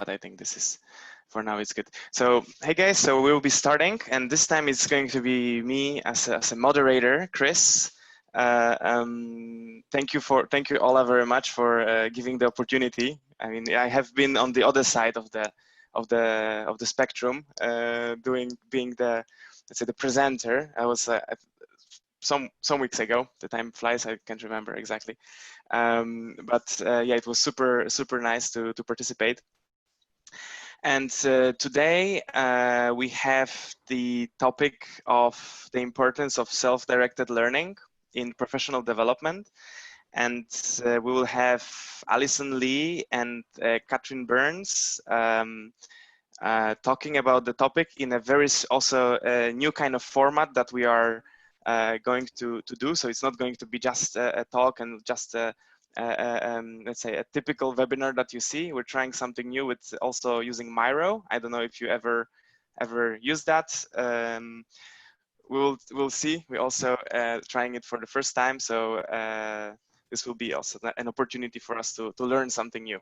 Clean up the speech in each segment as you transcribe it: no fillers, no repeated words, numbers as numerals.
but I think this is, for now, it's good. So, hey guys, so we'll be starting, and this time it's going to be me as a moderator, Chris. Thank you all very much for giving the opportunity. I mean, I have been on the other side of the spectrum, being the, let's say, the presenter. I was some weeks ago. The time flies. I can't remember exactly, but yeah, it was super nice to participate. And today we have the topic of the importance of self-directed learning in professional development. And we will have Alison Lee and Katrin Burns talking about the topic in a very also new kind of format that we are going to do. So it's not going to be just a talk and just let's say a typical webinar that you see. We're trying something new with also using Miro. I don't know if you ever used that. We'll see. We're also trying it for the first time. So this will be also an opportunity for us to learn something new.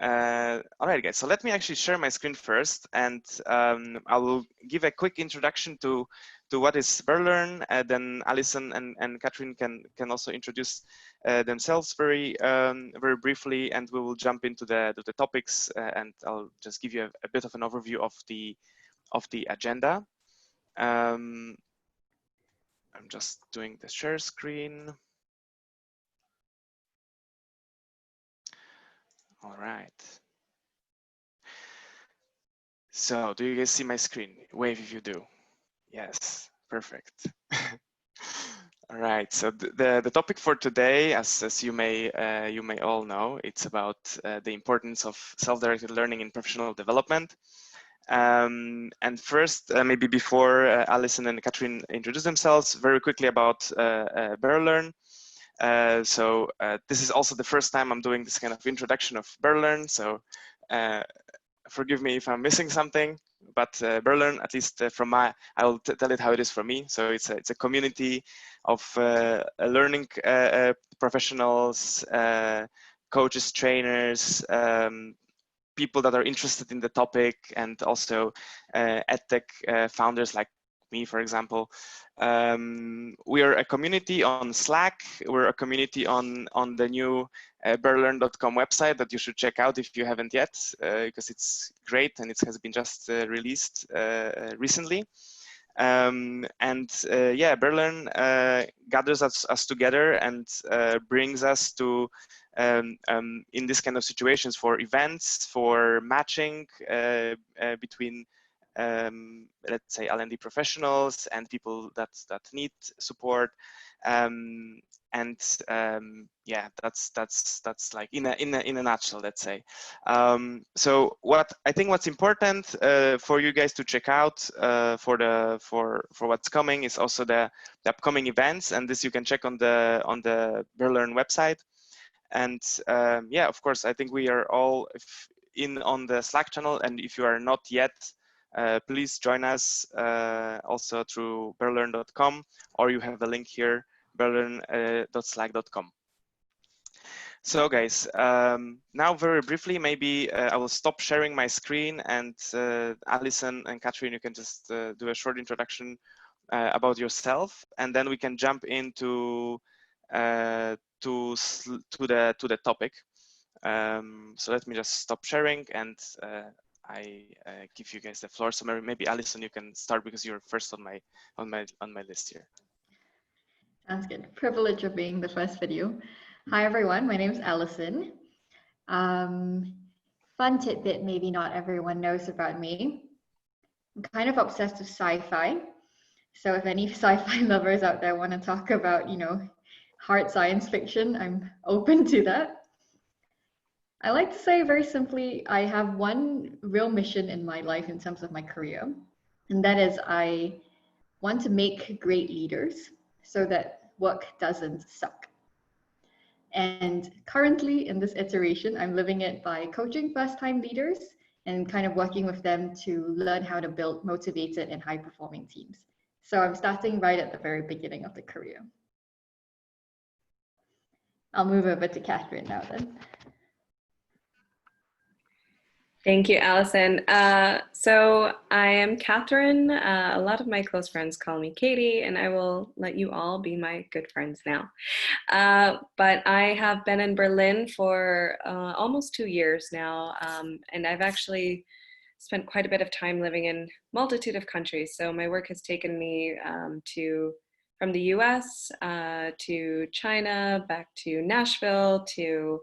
All right, guys, so let me actually share my screen first, and I will give a quick introduction to what is Berlearn. Then Alison and Katrin can also introduce themselves very briefly, and we will jump into the topics, and I'll just give you a bit of an overview of the agenda. I'm just doing the share screen. All right. So do you guys see my screen? Wave if you do. Yes, perfect. All right. So the topic for today, as you may all know, it's about the importance of self-directed learning in professional development. And first, maybe before Alison and Katrin introduce themselves, very quickly about Berlearn. So this is also the first time I'm doing this kind of introduction of Berlearn. So forgive me if I'm missing something, but Berlearn, at least from my, I'll tell it how it is for me. So it's a community of learning professionals, coaches, trainers, people that are interested in the topic, and also edtech founders like me, for example. We are a community on Slack. We're a community on the new berlearn.com website that you should check out if you haven't yet, because it's great and it has been just released recently. And yeah, Berlearn gathers us together and brings us to in this kind of situations for events, for matching between let's say L&D professionals and people that need support, and yeah, that's like in a nutshell, let's say. So what's important for you guys to check out for what's coming is also the upcoming events, and this you can check on the Berlearn website. And yeah, of course, I think we are all in on the Slack channel, and if you are not yet, please join us also through berlearn.com, or you have a link here, berlearn.slack.com. So guys, now very briefly, maybe I will stop sharing my screen, and Alison and Katrin, you can just do a short introduction about yourself, and then we can jump into to the topic. So let me just stop sharing, and I give you guys the floor. So maybe Alison, you can start because you're first on my list here. Sounds good. Privilege of being the first video. Hi everyone, my name is Alison. Fun tidbit maybe not everyone knows about me. I'm kind of obsessed with sci-fi. So if any sci-fi lovers out there want to talk about, you know, hard science fiction, I'm open to that. I like to say very simply, I have one real mission in my life in terms of my career, and that is I want to make great leaders so that work doesn't suck. And currently in this iteration, I'm living it by coaching first-time leaders and kind of working with them to learn how to build motivated and high-performing teams. So I'm starting right at the very beginning of the career. I'll move over to Katrin now then. Thank you, Allison. So I am Catherine. A lot of my close friends call me Katie, and I will let you all be my good friends now. But I have been in Berlin for almost 2 years now, and I've actually spent quite a bit of time living in multitude of countries. So my work has taken me from the US to China, back to Nashville, to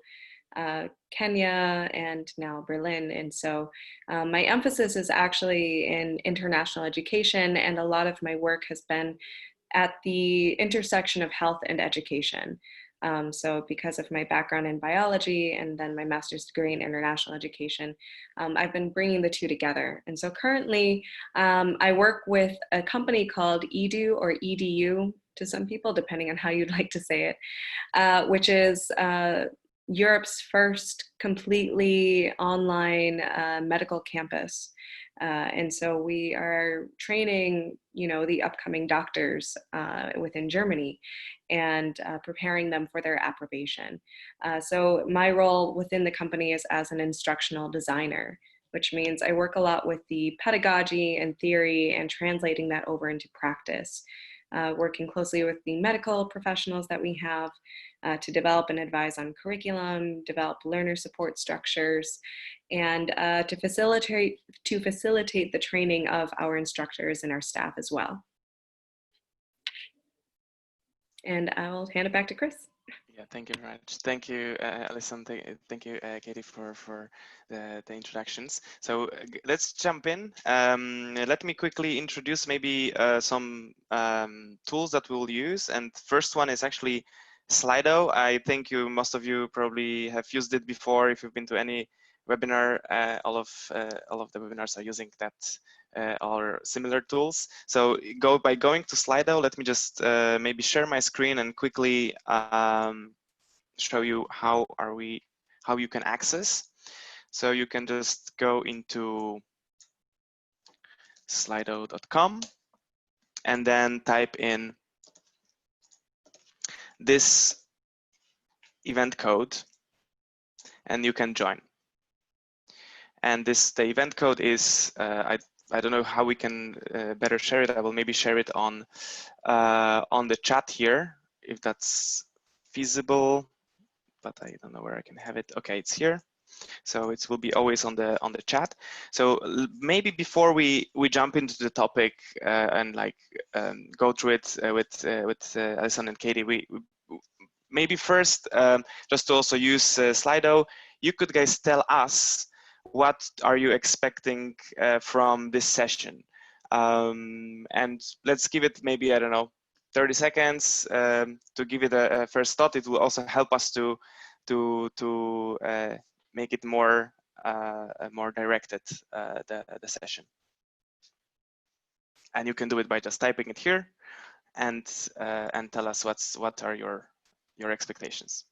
Kenya, and now Berlin. And so my emphasis is actually in international education, and a lot of my work has been at the intersection of health and education. So because of my background in biology and then my master's degree in international education, I've been bringing the two together. And so currently I work with a company called EDU, or EDU to some people, depending on how you'd like to say it, which is Europe's first completely online medical campus. And so we are training, the upcoming doctors within Germany and preparing them for their approbation. So my role within the company is as an instructional designer, which means I work a lot with the pedagogy and theory and translating that over into practice, working closely with the medical professionals that we have to develop and advise on curriculum, develop learner support structures, and to facilitate the training of our instructors and our staff as well. And I'll hand it back to Chris. Yeah, thank you very much. Thank you, Alison. Thank you, Katie, for the introductions. So let's jump in. Let me quickly introduce maybe some tools that we'll use. And first one is actually Slido. I think most of you probably have used it before. If you've been to any webinar, all of the webinars are using that or similar tools. So by going to Slido, let me just maybe share my screen and quickly show you how you can access. So you can just go into slido.com and then type in this event code and you can join. And the event code is I don't know how we can better share it. I will maybe share it on the chat here if that's feasible, but I don't know where I can have it. Okay, it's here. So it will be always on the chat. So maybe before we jump into the topic and go through it with Alison and Katie, we maybe first just to also use Slido, you could guys tell us what are you expecting from this session, and let's give it maybe, I don't know, 30 seconds to give it a first thought. It will also help us to make it more directed, the session. And you can do it by just typing it here and tell us what are your expectations.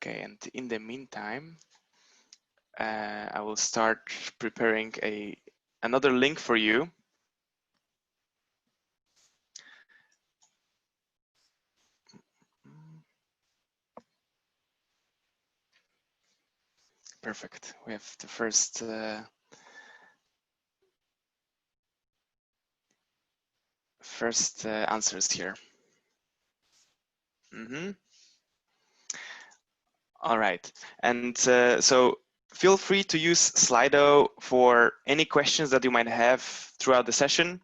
Okay, and in the meantime, I will start preparing another link for you. Perfect. We have the first answers here. All right, and so feel free to use Slido for any questions that you might have throughout the session.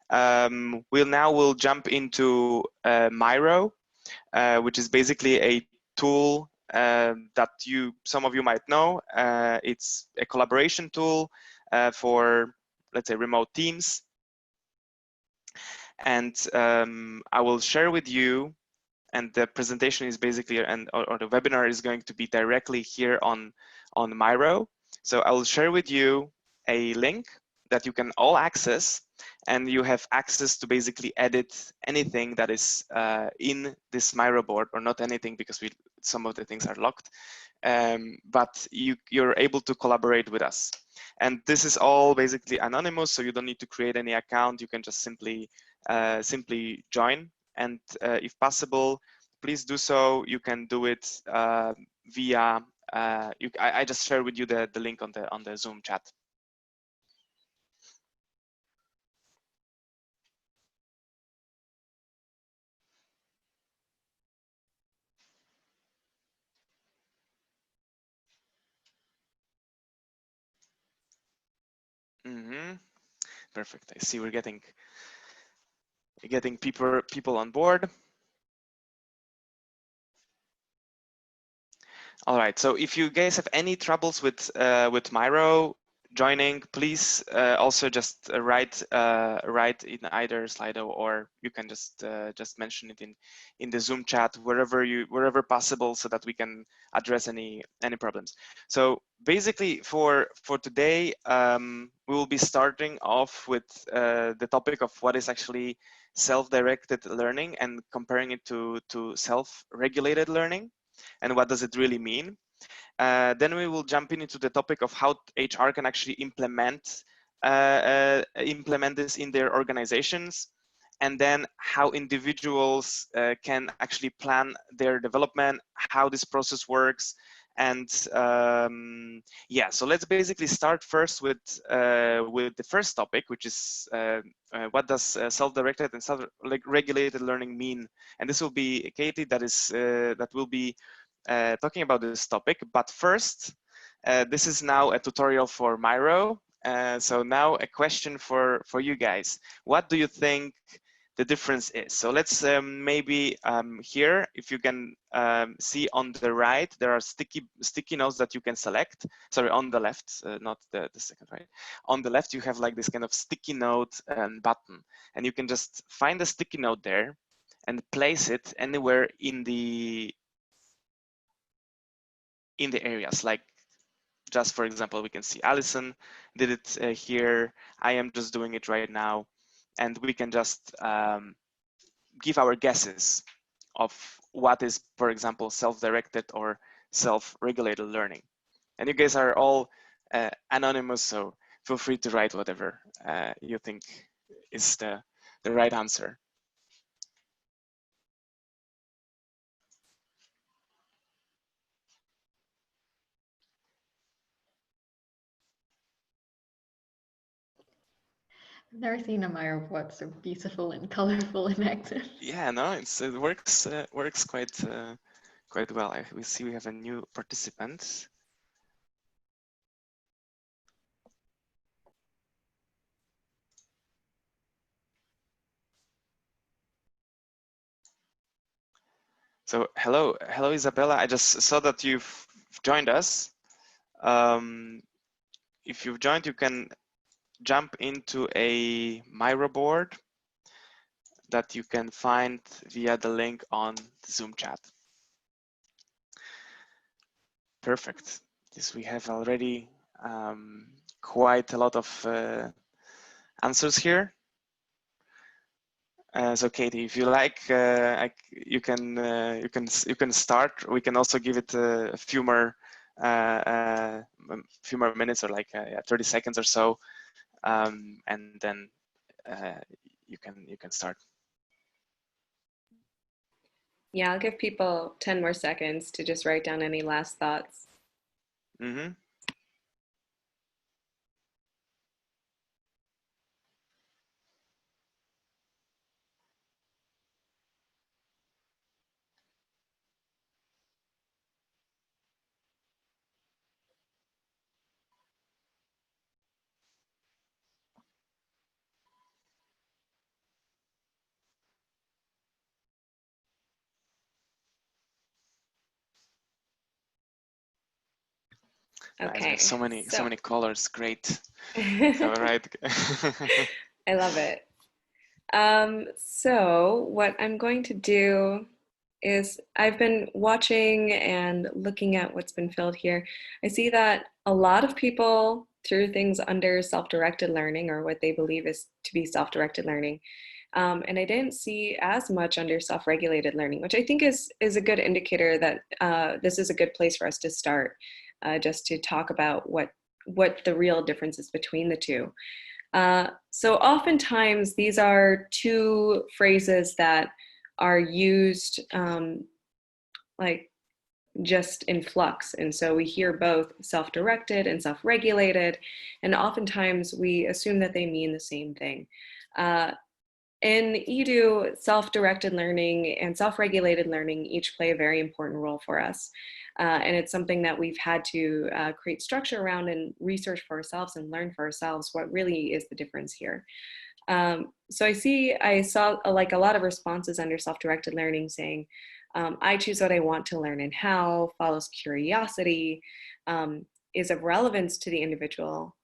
We'll jump into Miro, which is basically a tool that some of you might know. It's a collaboration tool for, let's say, remote teams. And I will share with you, and the presentation is basically, or the webinar is going to be directly here on Miro. So I will share with you a link that you can all access, and you have access to basically edit anything that is in this Miro board, or not anything, because some of the things are locked, but you're able to collaborate with us. And this is all basically anonymous, so you don't need to create any account. You can just simply join, and if possible, please do so. You can do it via I just shared with you the link on the Zoom chat. Perfect. I see we're getting people on board. All right. So if you guys have any troubles with Miro joining, please also just write in either Slido, or you can just mention it in the Zoom chat wherever possible, so that we can address any problems. So basically for today, we will be starting off with the topic of what is actually self-directed learning, and comparing it to self-regulated learning, and what does it really mean. Then we will jump into the topic of how HR can actually implement this in their organizations, and then how individuals can actually plan their development, how this process works. And yeah, so let's basically start first with the first topic, which is what does self-directed and self-regulated learning mean? And this will be Katie that will be talking about this topic. But first, this is now a tutorial for Miro. So now a question for you guys. What do you think the difference is? So let's maybe here, if you can see on the right, there are sticky notes that you can select. Sorry, on the left, not the second, right? On the left, you have like this kind of sticky note button, and you can just find the sticky note there and place it anywhere in the areas. Like, just for example, we can see Allison did it here. I am just doing it right now, and we can just give our guesses of what is, for example, self-directed or self-regulated learning. And you guys are all anonymous, so feel free to write whatever you think is the right answer. I've never seen a Miro board so beautiful and colorful and active. Yeah, no, it works quite well. We see we have a new participant. So hello, Isabella. I just saw that you've joined us. If you've joined, you can jump into a Miro board that you can find via the link on the Zoom chat. Perfect. Yes, we have already quite a lot of answers here. So Katie, if you like, you can start. We can also give it a few more minutes, or like 30 seconds or so, and then you can start. Yeah, I'll give people 10 more seconds to just write down any last thoughts. Mm-hmm. Okay. Nice. So many colors. Great. All right. I love it. So what I'm going to do is, I've been watching and looking at what's been filled here. I see that a lot of people through things under self-directed learning, or what they believe is to be self-directed learning. And I didn't see as much under self-regulated learning, which I think is a good indicator that this is a good place for us to start, just to talk about what the real difference is between the two. So oftentimes these are two phrases that are used like just in flux. And so we hear both self-directed and self-regulated, and oftentimes we assume that they mean the same thing. In EDU, self-directed learning and self-regulated learning each play a very important role for us. And it's something that we've had to create structure around and research for ourselves and learn for ourselves what really is the difference here. So I saw like a lot of responses under self-directed learning saying, I choose what I want to learn and how, follows curiosity, is of relevance to the individual.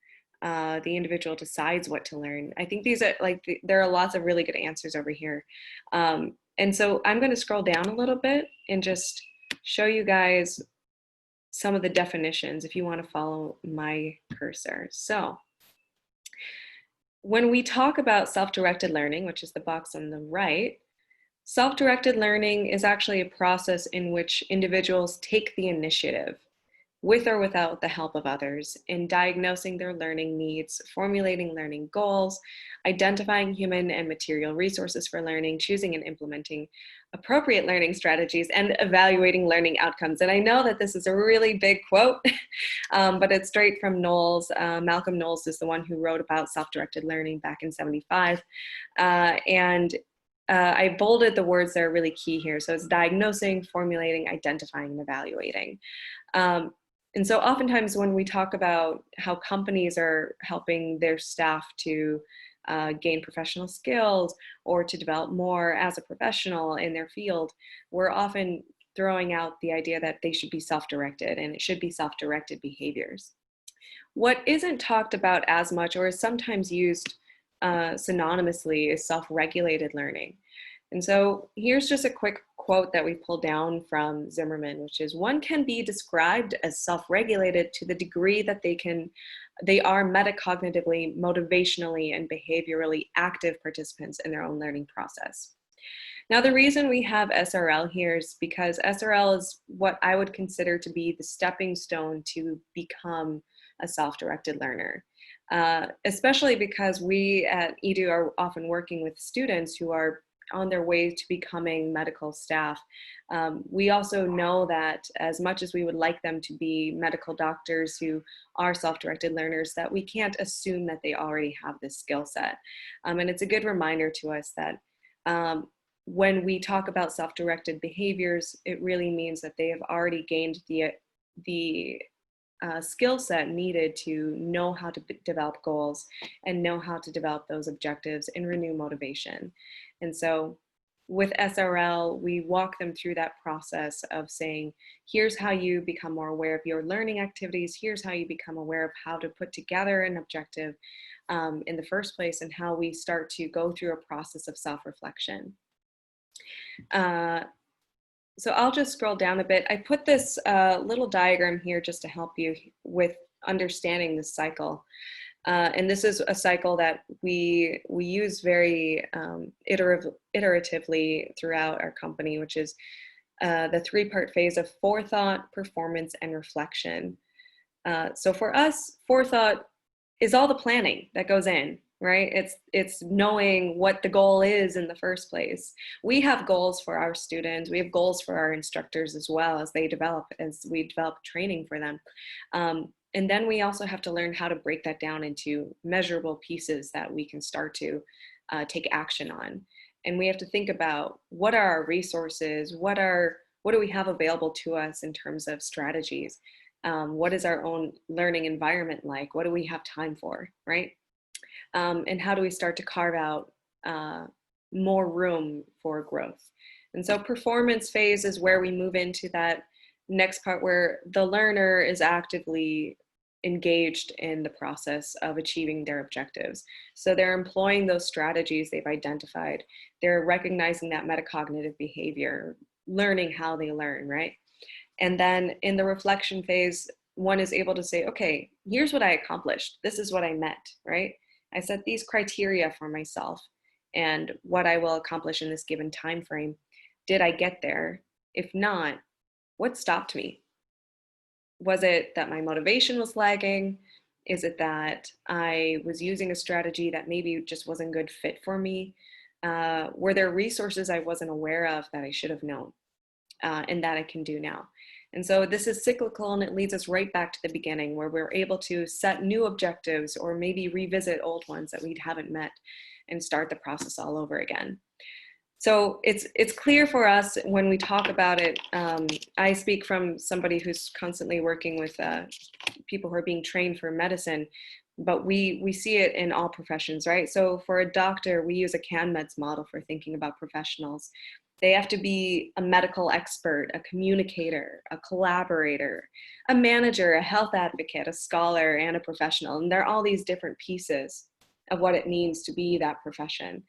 The individual decides what to learn. I think these are there are lots of really good answers over here. And so I'm going to scroll down a little bit and just show you guys some of the definitions if you want to follow my cursor. So when we talk about self-directed learning, which is the box on the right, self-directed learning is actually a process in which individuals take the initiative, with or without the help of others, in diagnosing their learning needs, formulating learning goals, identifying human and material resources for learning, choosing and implementing appropriate learning strategies, and evaluating learning outcomes. And I know that this is a really big quote, but it's straight from Knowles. Malcolm Knowles is the one who wrote about self-directed learning back in '75. I bolded the words that are really key here. So it's diagnosing, formulating, identifying, and evaluating. And so oftentimes when we talk about how companies are helping their staff to gain professional skills or to develop more as a professional in their field, we're often throwing out the idea that they should be self-directed, and it should be self-directed behaviors. What isn't talked about as much, or is sometimes used synonymously, is self-regulated learning. And so here's just a quick quote that we pulled down from Zimmerman, which is, one can be described as self-regulated to the degree that they are metacognitively, motivationally, and behaviorally active participants in their own learning process. Now, the reason we have SRL here is because SRL is what I would consider to be the stepping stone to become a self-directed learner. Especially because we at EDU are often working with students who are on their way to becoming medical staff. We also know that as much as we would like them to be medical doctors who are self-directed learners, that we can't assume that they already have this skill set. And it's a good reminder to us that when we talk about self-directed behaviors, it really means that they have already gained the skill set needed to know how to develop goals and know how to develop those objectives and renew motivation. And so with SRL, we walk them through that process of saying, here's how you become more aware of your learning activities, here's how you become aware of how to put together an objective in the first place, and how we start to go through a process of self-reflection. So I'll just scroll down a bit. I put this little diagram here just to help you with understanding this cycle. And this is a cycle that we use very iteratively throughout our company, which is the three-part phase of forethought, performance, and reflection. So for us, forethought is all the planning that goes in, right? It's knowing what the goal is in the first place. We have goals for our students. We have goals for our instructors as well as we develop training for them. And then we also have to learn how to break that down into measurable pieces that we can start to take action on. And we have to think about, what are our resources? What do we have available to us in terms of strategies? What is our own learning environment like? What do we have time for, right? And how do we start to carve out more room for growth? And so performance phase is where we move into that next part where the learner is actively engaged in the process of achieving their objectives. So they're employing those strategies they've identified. They're recognizing that metacognitive behavior, learning how they learn, right? And then in the reflection phase, one is able to say, okay, here's what I accomplished. This is what I met, right? I set these criteria for myself and what I will accomplish in this given time frame. Did I get there? If not, what stopped me? Was it that my motivation was lagging? Is it that I was using a strategy that maybe just wasn't a good fit for me? Were there resources I wasn't aware of that I should have known and that I can do now? And so this is cyclical, and it leads us right back to the beginning, where we're able to set new objectives or maybe revisit old ones that we haven't met and start the process all over again. So it's clear for us when we talk about it. I speak from somebody who's constantly working with people who are being trained for medicine, but we see it in all professions, right? So for a doctor, we use a CanMEDS model for thinking about professionals. They have to be a medical expert, a communicator, a collaborator, a manager, a health advocate, a scholar, and a professional. And they're all these different pieces of what it means to be that profession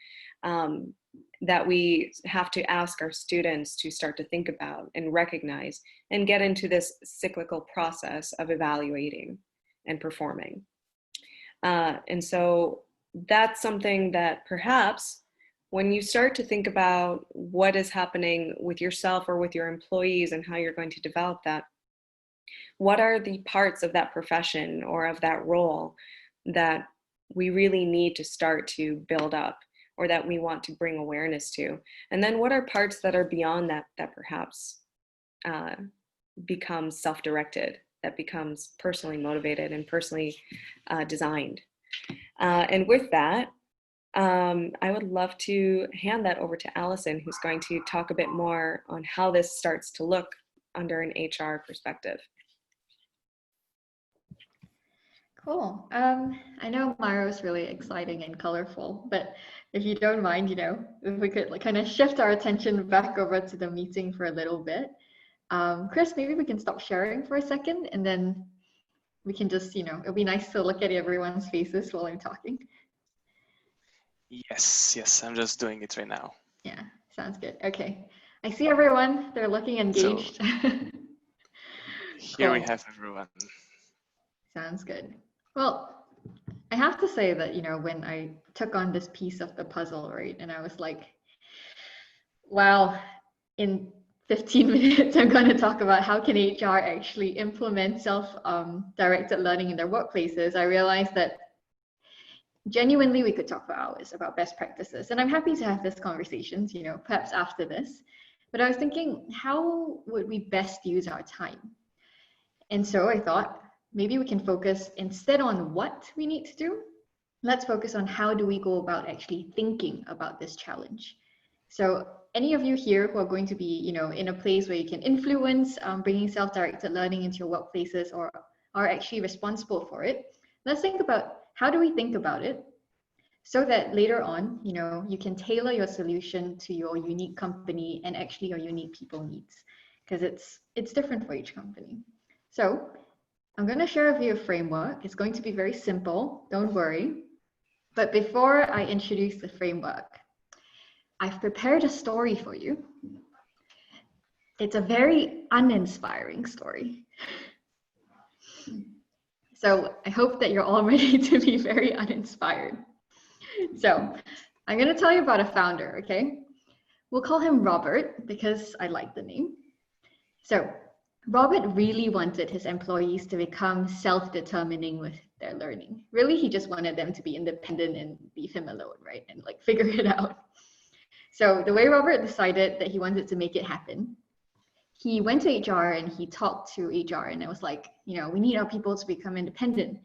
that we have to ask our students to start to think about and recognize and get into this cyclical process of evaluating and performing. And so that's something that perhaps when you start to think about what is happening with yourself or with your employees and how you're going to develop that, what are the parts of that profession or of that role that we really need to start to build up or that we want to bring awareness to? And then what are parts that are beyond that, that perhaps becomes self-directed, that becomes personally motivated and personally designed? And with that, I would love to hand that over to Allison, who's going to talk a bit more on how this starts to look under an HR perspective. Cool. I know Myra is really exciting and colorful, but if you don't mind, if we could kind of shift our attention back over to the meeting for a little bit. Chris, maybe we can stop sharing for a second, and then we can just, it'll be nice to look at everyone's faces while I'm talking. Yes, I'm just doing it right now. Yeah, sounds good. Okay. I see everyone. They're looking engaged. So, here we have everyone. Sounds good. Well, I have to say that, when I took on this piece of the puzzle, right, and I was like, wow, in 15 minutes, I'm going to talk about how can HR actually implement self-directed learning in their workplaces, I realized that genuinely we could talk for hours about best practices. And I'm happy to have these conversations, perhaps after this. But I was thinking, how would we best use our time? And so I thought, maybe we can focus instead on what we need to do. Let's focus on how do we go about actually thinking about this challenge. So any of you here who are going to be, in a place where you can influence bringing self-directed learning into your workplaces or are actually responsible for it, let's think about how do we think about it so that later on, you can tailor your solution to your unique company and actually your unique people needs, because it's different for each company. So I'm going to share with you a framework. It's going to be very simple, don't worry. But before I introduce the framework, I've prepared a story for you. It's a very uninspiring story. So I hope that you're all ready to be very uninspired. So I'm going to tell you about a founder, okay? We'll call him Robert because I like the name. So Robert really wanted his employees to become self-determining with their learning. Really, he just wanted them to be independent and leave him alone, right? And figure it out. So the way Robert decided that he wanted to make it happen, he went to HR and he talked to HR and it was like, we need our people to become independent.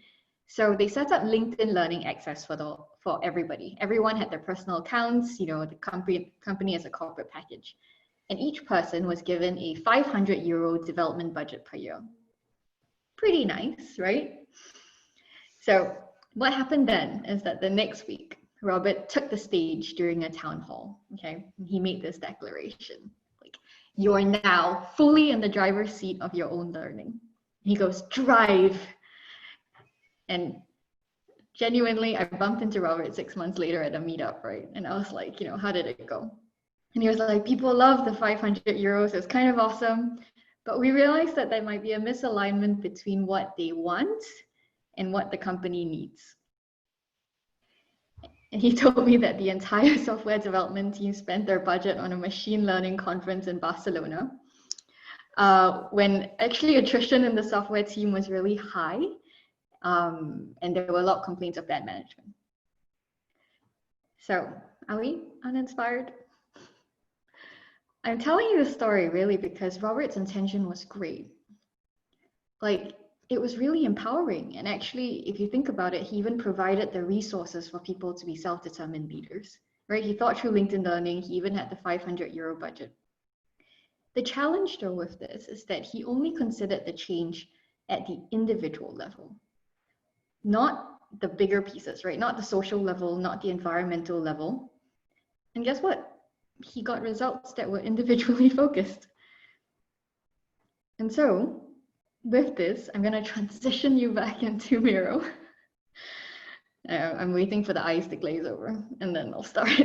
So they set up LinkedIn Learning Access for everybody. Everyone had their personal accounts, the company as a corporate package. And each person was given a €500 development budget per year. Pretty nice, right? So what happened then is that the next week, Robert took the stage during a town hall, okay? He made this declaration, you are now fully in the driver's seat of your own learning. He goes, drive. And genuinely, I bumped into Robert 6 months later at a meetup, right? And I was like, how did it go? And he was like, people love the €500. It's kind of awesome, But we realized that there might be a misalignment between what they want and what the company needs. And he told me that the entire software development team spent their budget on a machine learning conference in Barcelona, when actually attrition in the software team was really high, and there were a lot of complaints of bad management. So, are we uninspired? I'm telling you this story really because Robert's intention was great. Like, it was really empowering. And actually, if you think about it, he even provided the resources for people to be self-determined leaders, right? He thought through LinkedIn Learning. He even had the 500 euro budget. The challenge though with this is that he only considered the change at the individual level, not the bigger pieces, right? Not the social level, not the environmental level. And guess what? He got results that were individually focused. And so with this, I'm going to transition you back into Miro. I'm waiting for the eyes to glaze over and then I'll start.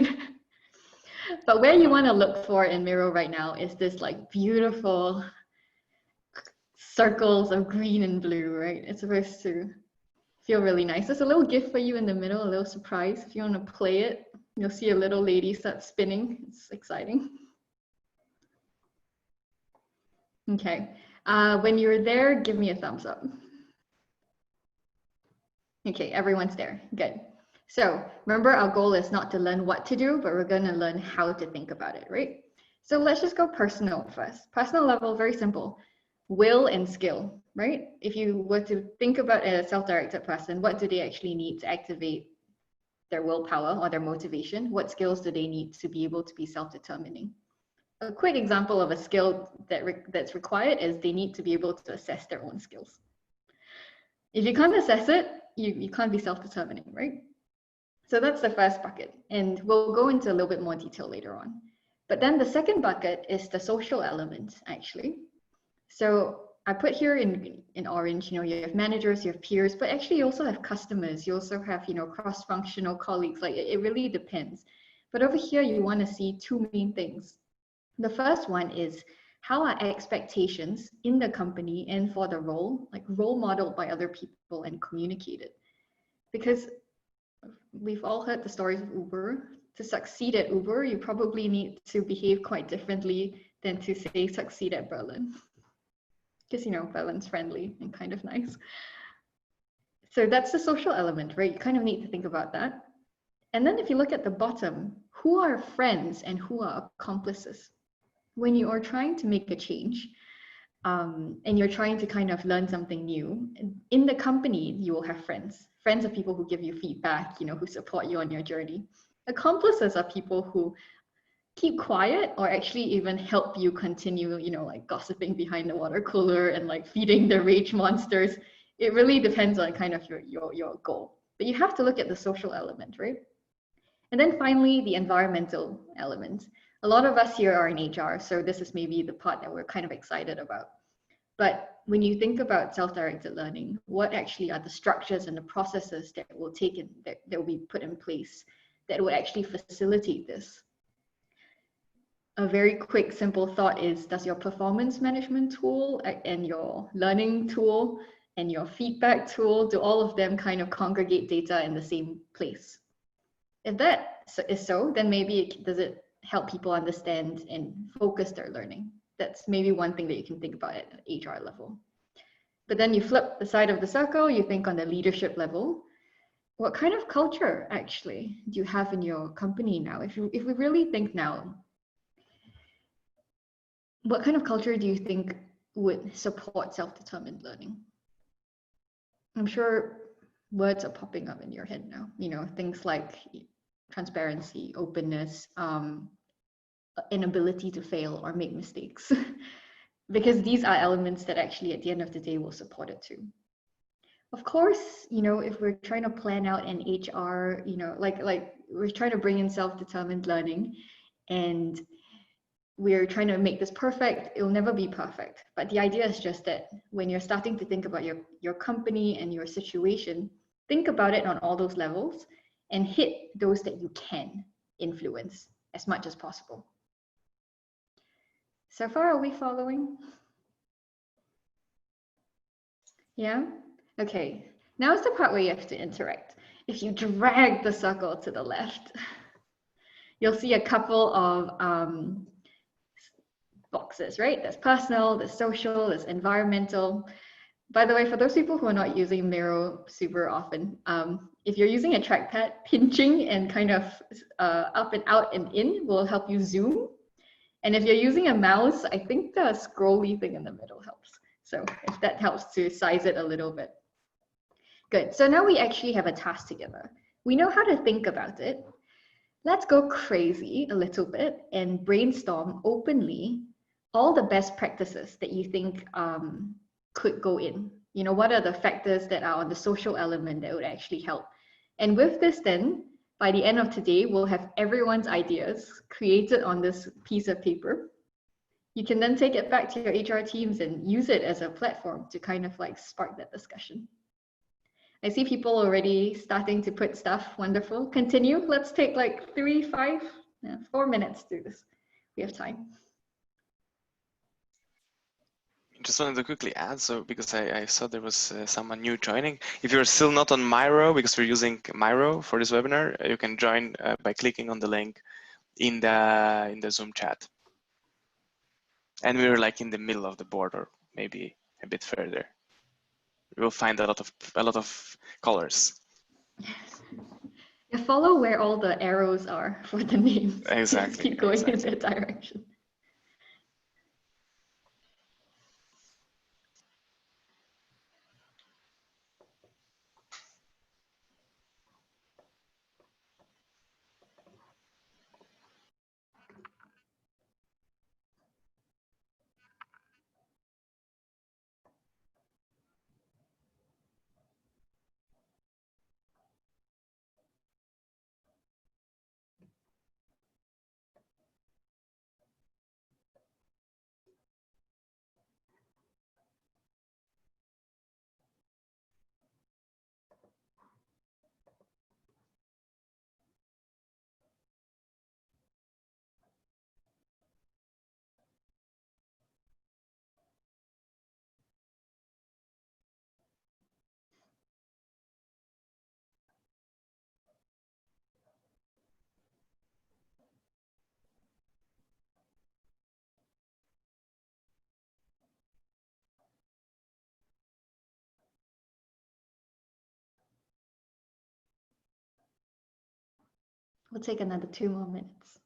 But where you want to look for in Miro right now is this like beautiful circles of green and blue, right? It's supposed to feel really nice. There's a little gift for you in the middle, a little surprise. If you want to play it, you'll see a little lady start spinning. It's exciting. Okay. When you're there, give me a thumbs up. Okay, everyone's there. Good. So remember, our goal is not to learn what to do, but we're going to learn how to think about it, right? So let's just go personal first. Personal level, very simple. Will and skill, right? If you were to think about a self-directed person, what do they actually need to activate their willpower or their motivation? What skills do they need to be able to be self-determining? A quick example of a skill that's required is they need to be able to assess their own skills. If you can't assess it, you can't be self-determining, right? So that's the first bucket, and we'll go into a little bit more detail later on. But then the second bucket is the social element, actually. So I put here in orange, you have managers, you have peers, but actually you also have customers, you also have, cross-functional colleagues, like it really depends. But over here, you want to see two main things. The first one is, how are expectations in the company and for the role, like role modeled by other people and communicated? Because we've all heard the stories of Uber. To succeed at Uber, you probably need to behave quite differently than to, say, succeed at Berlin. Because, Berlin's friendly and kind of nice. So that's the social element, right? You kind of need to think about that. And then if you look at the bottom, who are friends and who are accomplices? When you are trying to make a change, and you're trying to kind of learn something new, in the company, you will have friends. Friends are people who give you feedback, who support you on your journey. Accomplices are people who keep quiet or actually even help you continue, like gossiping behind the water cooler and like feeding the rage monsters. It really depends on kind of your goal. But you have to look at the social element, right? And then finally, the environmental element. A lot of us here are in HR, so this is maybe the part that we're kind of excited about. But when you think about self-directed learning, what actually are the structures and the processes that will will be put in place that will actually facilitate this? A very quick, simple thought is, does your performance management tool and your learning tool and your feedback tool, do all of them kind of congregate data in the same place? If that is so, then maybe does it help people understand and focus their learning? That's maybe one thing that you can think about at an HR level. But then you flip the side of the circle, you think on the leadership level. What kind of culture actually do you have in your company now? If we really think now, what kind of culture do you think would support self-determined learning? I'm sure words are popping up in your head now. Things like transparency, openness, inability to fail or make mistakes. Because these are elements that actually at the end of the day will support it too. Of course, if we're trying to plan out an HR, like we're trying to bring in self-determined learning and we're trying to make this perfect, it'll never be perfect. But the idea is just that when you're starting to think about your company and your situation, think about it on all those levels and hit those that you can influence as much as possible. So far, are we following? Yeah? Okay. Now's the part where you have to interact. If you drag the circle to the left, you'll see a couple of boxes, right? There's personal, there's social, there's environmental. By the way, for those people who are not using Miro super often, if you're using a trackpad, pinching and kind of up and out and in will help you zoom. And if you're using a mouse, I think the scrolly thing in the middle helps. So if that helps to size it a little bit. Good. So now we actually have a task together. We know how to think about it. Let's go crazy a little bit and brainstorm openly all the best practices that you think could go in. You know, what are the factors that are on the social element that would actually help? And with this then, by the end of today, we'll have everyone's ideas created on this piece of paper. You can then take it back to your HR teams and use it as a platform to kind of like spark that discussion. I see people already starting to put stuff. Wonderful. Continue. Let's take like 4 minutes to do this. We have time. Just wanted to quickly add, so because I saw there was someone new joining. If you're still not on Miro, because we're using Miro for this webinar, you can join by clicking on the link in the Zoom chat. And we're like in the middle of the board, or maybe a bit further. You'll find a lot of colors. You follow where all the arrows are for the names. Exactly. Just keep going exactly. in that direction. We'll take another 2 more minutes.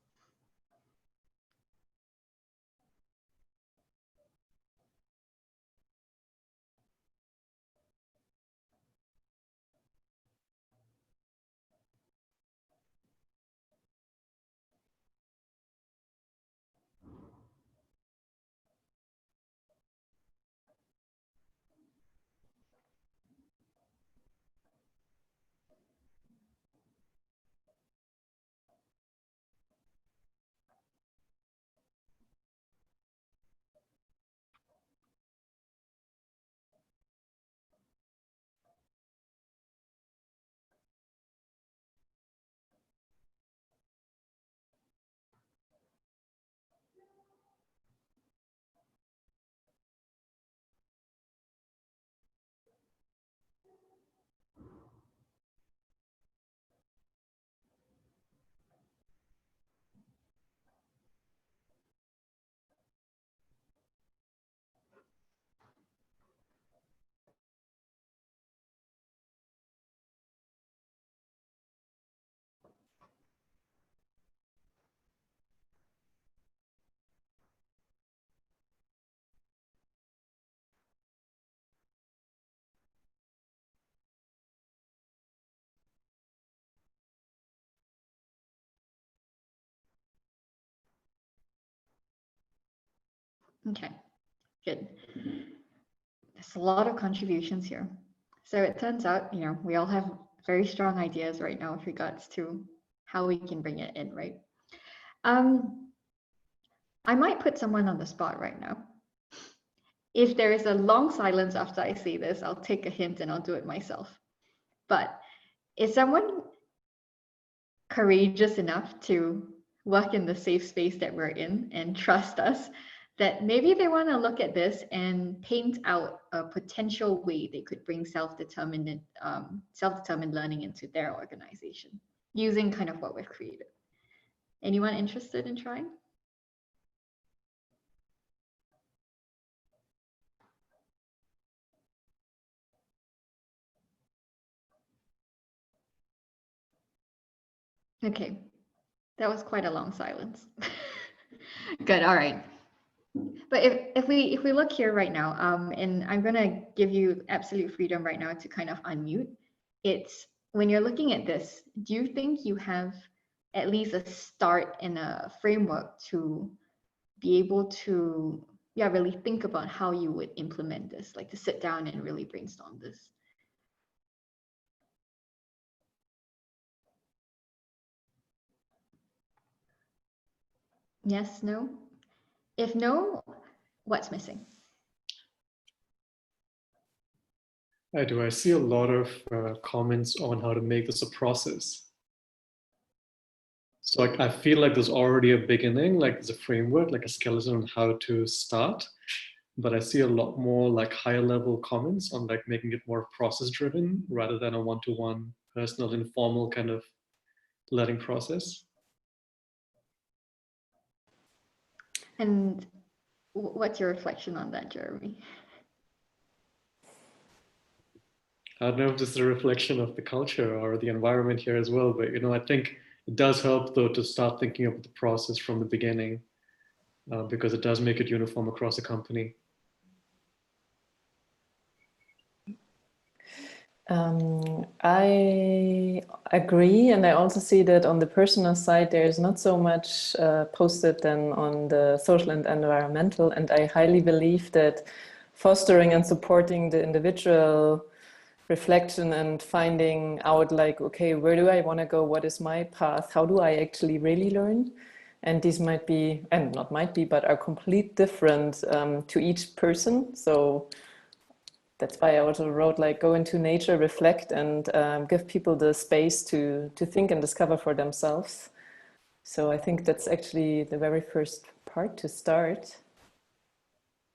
Okay, good. There's a lot of contributions here. So it turns out, you know, we all have very strong ideas right now with regards to how we can bring it in, right? I might put someone on the spot right now. If there is a long silence after I say this, I'll take a hint and I'll do it myself. But is someone courageous enough to work in the safe space that we're in and trust us that maybe they want to look at this and paint out a potential way they could bring self-determined learning into their organization using kind of what we've created. Anyone interested in trying? Okay, that was quite a long silence. Good, all right. But if we look here right now, and I'm gonna give you absolute freedom right now to kind of unmute. It's when you're looking at this, do you think you have at least a start and a framework to be able to, yeah, really think about how you would implement this, like to sit down and really brainstorm this? Yes, no? If no, what's missing? I see a lot of comments on how to make this a process. So like, I feel like there's already a beginning, like there's a framework, like a skeleton on how to start. But I see a lot more like higher level comments on like making it more process driven rather than a one-to-one personal informal kind of learning process. And what's your reflection on that, Jeremy? I don't know if this is a reflection of the culture or the environment here as well, but I think it does help though to start thinking about the process from the beginning because it does make it uniform across a company. I agree, and I also see that on the personal side there is not so much posted than on the social and environmental, and I highly believe that fostering and supporting the individual reflection and finding out like, okay, where do I want to go? What is my path? How do I actually really learn? And these might be, and not might be, but are complete different to each person. So that's why I also wrote like go into nature, reflect, and give people the space to think and discover for themselves. So I think that's actually the very first part to start.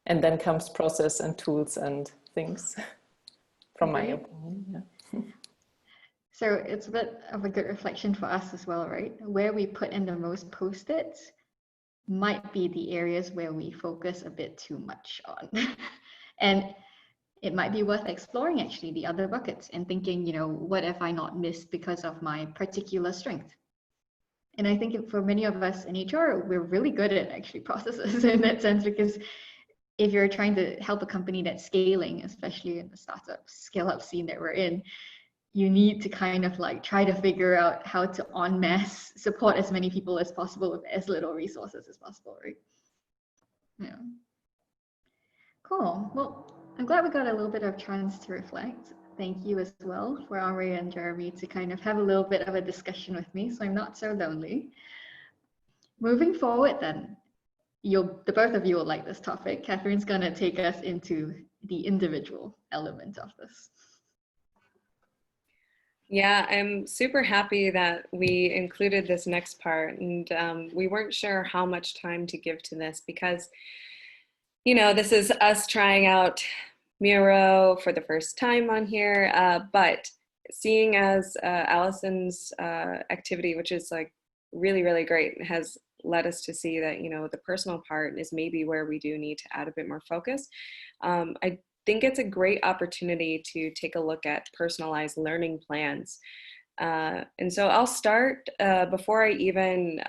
And then comes process and tools and things. From my opinion, yeah. So it's a bit of a good reflection for us as well, right? Where we put in the most post-its might be the areas where we focus a bit too much on. And it might be worth exploring actually the other buckets and thinking, what have I not missed because of my particular strength? And I think for many of us in HR, we're really good at actually processes in that sense, because if you're trying to help a company that's scaling, especially in the startup scale-up scene that we're in, you need to kind of like try to figure out how to en masse support as many people as possible with as little resources as possible, right? Yeah. Cool. Well, I'm glad we got a little bit of chance to reflect. Thank you as well for Ari and Jeremy to kind of have a little bit of a discussion with me, so I'm not so lonely. Moving forward then, the both of you will like this topic. Catherine's gonna take us into the individual element of this. Yeah, I'm super happy that we included this next part, and we weren't sure how much time to give to this because, this is us trying out Miro for the first time on here, but seeing as Allison's activity, which is like really, really great, has led us to see that, the personal part is maybe where we do need to add a bit more focus. I think it's a great opportunity to take a look at personalized learning plans. And so I'll start before I even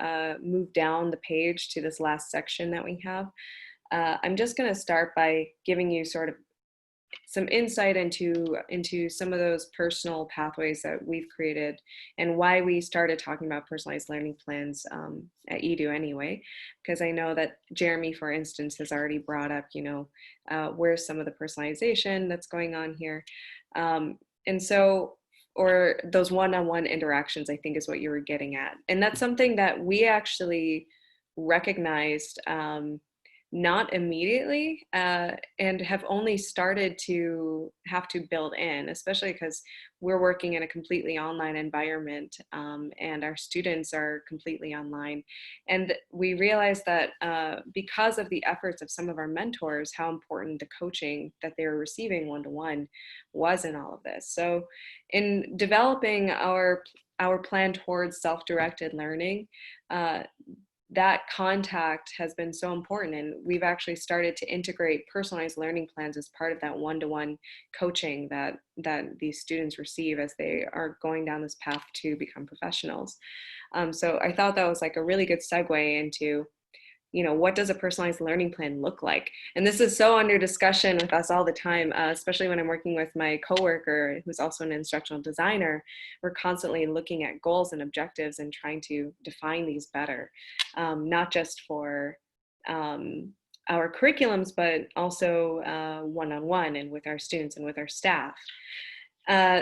move down the page to this last section that we have. I'm just going to start by giving you sort of some insight into some of those personal pathways that we've created and why we started talking about personalized learning plans at eDO anyway, because I know that Jeremy, for instance, has already brought up, where's some of the personalization that's going on here. And so, or those one-on-one interactions, I think is what you were getting at. And that's something that we actually recognized not immediately, and have only started to have to build in, especially because we're working in a completely online environment, and our students are completely online. And we realized that because of the efforts of some of our mentors, how important the coaching that they were receiving one-to-one was in all of this. So in developing our plan towards self-directed learning, that contact has been so important, and we've actually started to integrate personalized learning plans as part of that one-to-one coaching that these students receive as they are going down this path to become professionals. So I thought that was like a really good segue into, what does a personalized learning plan look like? And this is so under discussion with us all the time, especially when I'm working with my coworker, who's also an instructional designer. We're constantly looking at goals and objectives and trying to define these better, not just for our curriculums, but also one-on-one and with our students and with our staff.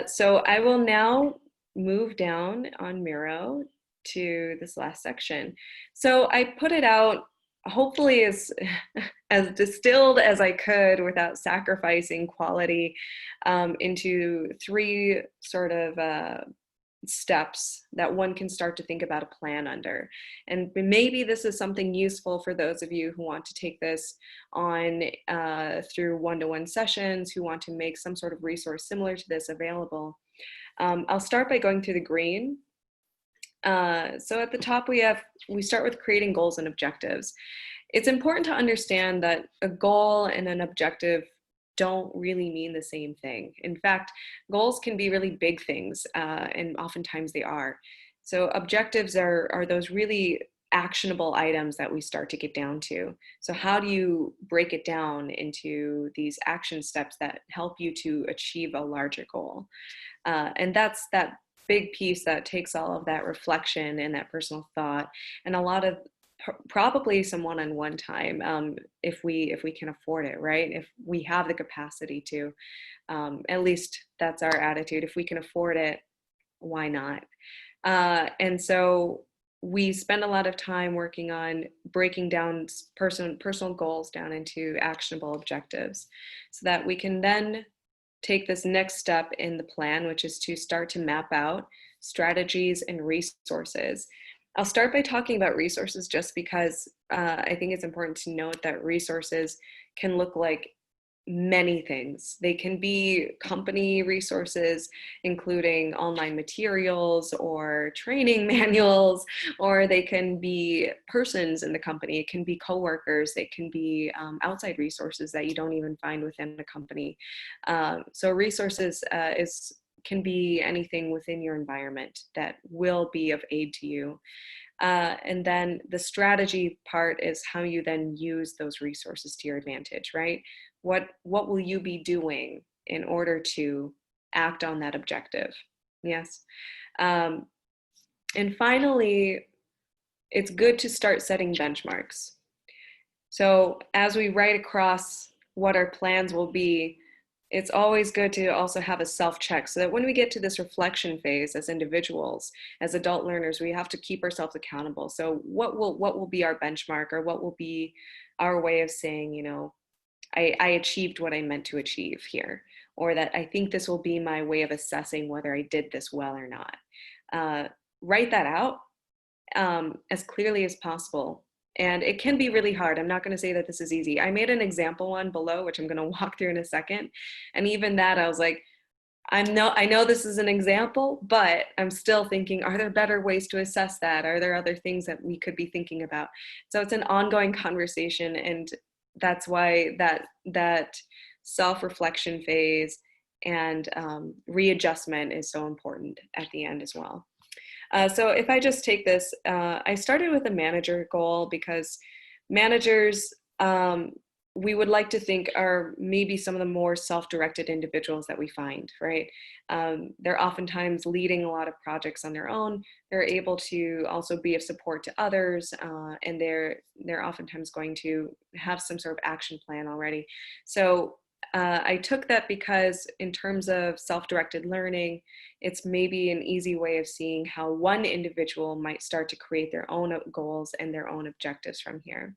So I will now move down on Miro to this last section. So I put it out hopefully as distilled as I could without sacrificing quality, into 3 sort of steps that one can start to think about a plan under. And maybe this is something useful for those of you who want to take this on through one-to-one sessions, who want to make some sort of resource similar to this available. I'll start by going through the green. So at the top we start with creating goals and objectives. It's important to understand that a goal and an objective don't really mean the same thing. In fact, goals can be really big things, and oftentimes they are. So objectives are those really actionable items that we start to get down to. So how do you break it down into these action steps that help you to achieve a larger goal? And that's that big piece that takes all of that reflection and that personal thought and a lot of probably some one-on-one time, if we can afford it, right? If we have the capacity to, at least that's our attitude. If we can afford it, why not? And so we spend a lot of time working on breaking down personal goals down into actionable objectives so that we can then take this next step in the plan, which is to start to map out strategies and resources. I'll start by talking about resources just because I think it's important to note that resources can look like many things. They can be company resources, including online materials or training manuals, or they can be persons in the company. It can be coworkers. It can be outside resources that you don't even find within the company. So resources can be anything within your environment that will be of aid to you. And then the strategy part is how you then use those resources to your advantage, right? What will you be doing in order to act on that objective? Yes. And finally, it's good to start setting benchmarks. So as we write across what our plans will be, it's always good to also have a self-check so that when we get to this reflection phase as individuals, as adult learners, we have to keep ourselves accountable. So what will be our benchmark, or what will be our way of saying, I achieved what I meant to achieve here, or that I think this will be my way of assessing whether I did this well or not. Write that out as clearly as possible. And it can be really hard. I'm not going to say that this is easy. I made an example one below, which I'm going to walk through in a second. And even that, I was like, I know this is an example, but I'm still thinking, are there better ways to assess that? Are there other things that we could be thinking about? So it's an ongoing conversation. And that's why that self-reflection phase and readjustment is so important at the end as well. So if I just take this, I started with a manager goal because managers, we would like to think are maybe some of the more self-directed individuals that we find, right? They're oftentimes leading a lot of projects on their own. They're able to also be of support to others, and they're oftentimes going to have some sort of action plan already. So I took that because in terms of self-directed learning, it's maybe an easy way of seeing how one individual might start to create their own goals and their own objectives from here.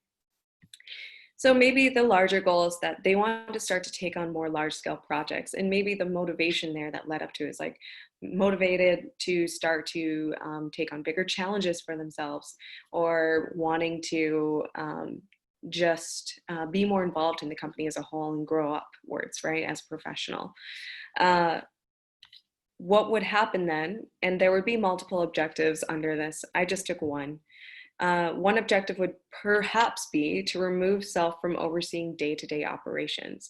So maybe the larger goal is that they want to start to take on more large scale projects, and maybe the motivation there that led up to is like motivated to start to take on bigger challenges for themselves, or wanting to just be more involved in the company as a whole and grow upwards, right, as a professional. What would happen then, and there would be multiple objectives under this, I just took one. One objective would perhaps be to remove self from overseeing day-to-day operations.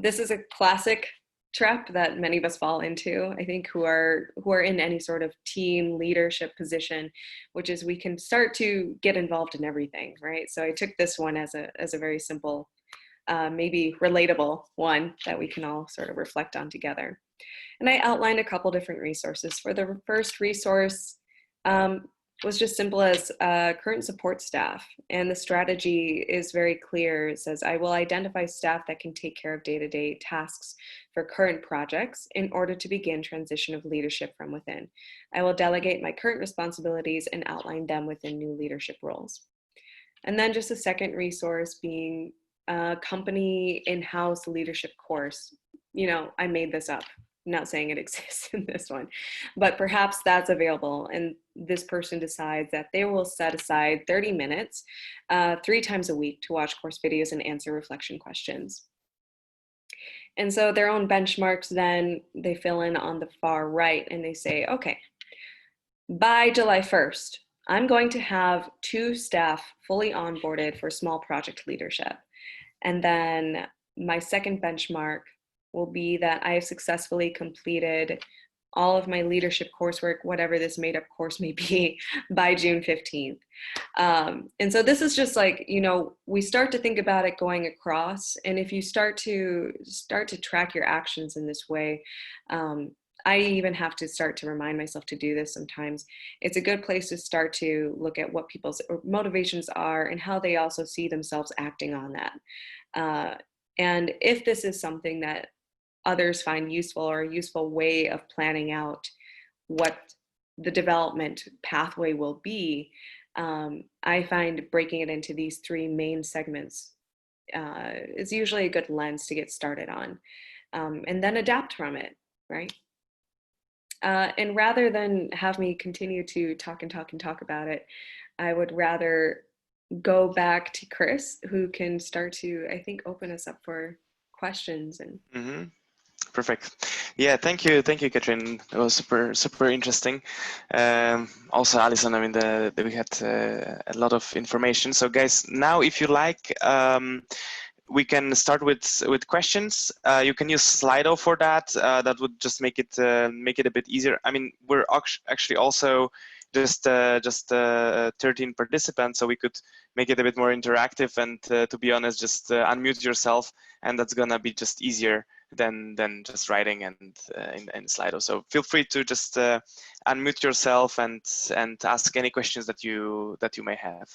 This is a classic trap that many of us fall into, I think, who are in any sort of team leadership position, which is we can start to get involved in everything, right? So I took this one as a very simple, maybe relatable one that we can all sort of reflect on together. And I outlined a couple different resources. For the first resource, was just simple as current support staff. And the strategy is very clear. It says, I will identify staff that can take care of day-to-day tasks for current projects in order to begin transition of leadership from within. I will delegate my current responsibilities and outline them within new leadership roles. And then just a second resource being a company in-house leadership course. You know, I made this up. I'm not saying it exists in this one, but perhaps that's available. And this person decides that they will set aside 30 minutes 3 times a week to watch course videos and answer reflection questions. And so their own benchmarks, then they fill in on the far right and they say, okay, by July 1st, I'm going to have 2 staff fully onboarded for small project leadership. And then my second benchmark will be that I have successfully completed all of my leadership coursework, whatever this made up course may be, by June 15th. And so this is just like, you know, we start to think about it going across. And if you start to track your actions in this way, I even have to start to remind myself to do this sometimes. It's a good place to start to look at what people's motivations are and how they also see themselves acting on that. And if this is something that others find useful, or a useful way of planning out what the development pathway will be, I find breaking it into these 3 main segments is usually a good lens to get started on, and then adapt from it, right? And rather than have me continue to talk about it, I would rather go back to Chris, who can start to, I think, open us up for questions. And Perfect. Yeah, thank you, Katrin. It was super interesting. Also, Alison, I mean, we had a lot of information. So, guys, now if you like, we can start with questions. You can use Slido for that. That would just make it a bit easier. I mean, we're actually also just 13 participants, so we could make it a bit more interactive. And to be honest, just unmute yourself, and that's gonna be just easier than just writing and in Slido. So feel free to just unmute yourself and ask any questions that you may have.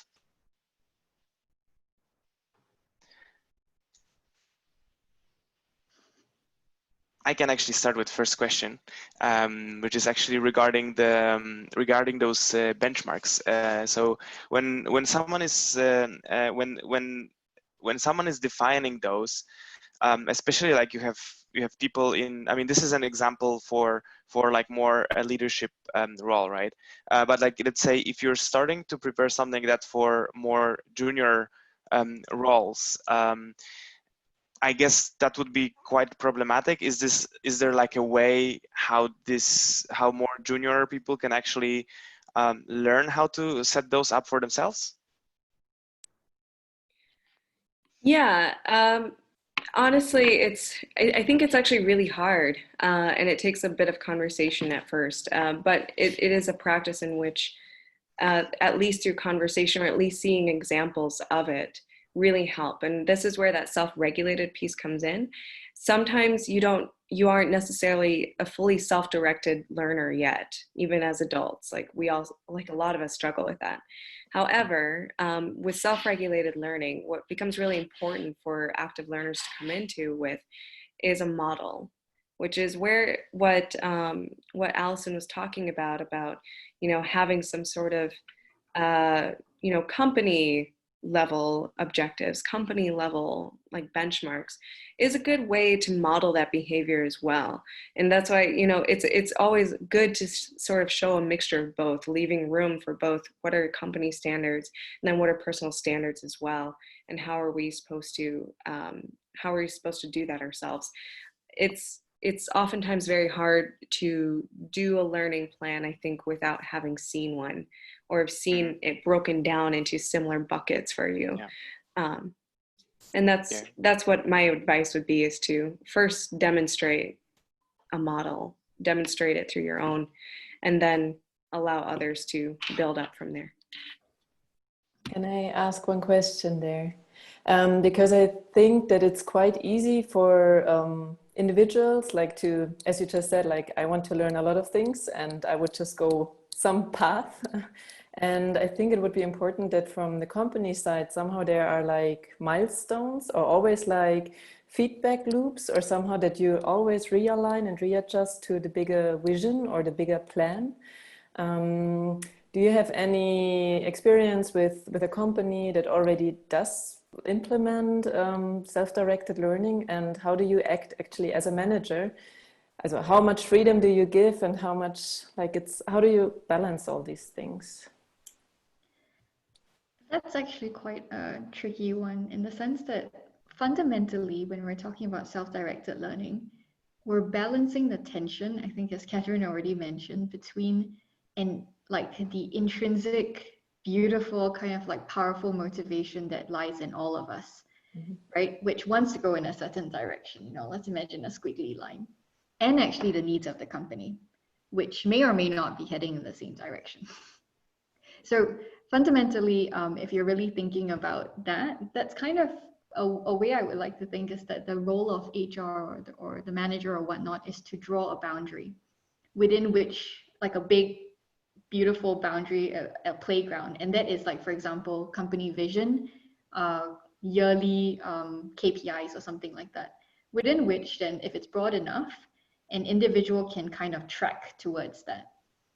I can actually start with first question, which is actually regarding regarding those benchmarks. So when someone is when someone is defining those, especially like you have people in, I mean, this is an example for like more a leadership role, right? But like, let's say if you're starting to prepare something that for more junior roles, I guess that would be quite problematic. Is there like a way how more junior people can actually learn how to set those up for themselves? Yeah, honestly, I think it's actually really hard, and it takes a bit of conversation at first, but it is a practice in which, at least through conversation, or at least seeing examples of it, really help. And this is where that self-regulated piece comes in. Sometimes you aren't necessarily a fully self-directed learner yet, even as adults. Like a lot of us struggle with that. However, with self-regulated learning, what becomes really important for active learners to come into with is a model, which is what Allison was talking about, you know, having some sort of, you know, company level objectives, company level like benchmarks, is a good way to model that behavior as well. And that's why, you know, it's always good to sort of show a mixture of both, leaving room for both what are company standards and then what are personal standards as well, and how are we supposed to do that ourselves. It's oftentimes very hard to do a learning plan, I think, without having seen one, or have seen it broken down into similar buckets for you. Yeah. And that's what my advice would be, is to first demonstrate a model, demonstrate it through your own, and then allow others to build up from there. Can I ask one question there? Because I think that it's quite easy for individuals, like to, as you just said, like I want to learn a lot of things and I would just go some path. And I think it would be important that from the company side, somehow there are like milestones or always like feedback loops, or somehow that you always realign and readjust to the bigger vision or the bigger plan. Do you have any experience with a company that already does implement self-directed learning, and how do you act actually as a manager? Also, how much freedom do you give, and how much, like, how do you balance all these things? That's actually quite a tricky one, in the sense that fundamentally, when we're talking about self-directed learning, we're balancing the tension, I think, as Catherine already mentioned, between like the intrinsic, beautiful, kind of like powerful motivation that lies in all of us, right? Which wants to go in a certain direction. You know, let's imagine a squiggly line. And actually the needs of the company, which may or may not be heading in the same direction. So fundamentally, if you're really thinking about that, that's kind of a way I would like to think, is that the role of HR or the manager or whatnot is to draw a boundary within which, like a big, beautiful boundary, a playground. And that is, like, for example, company vision, yearly KPIs or something like that, within which then, if it's broad enough, an individual can kind of track towards that.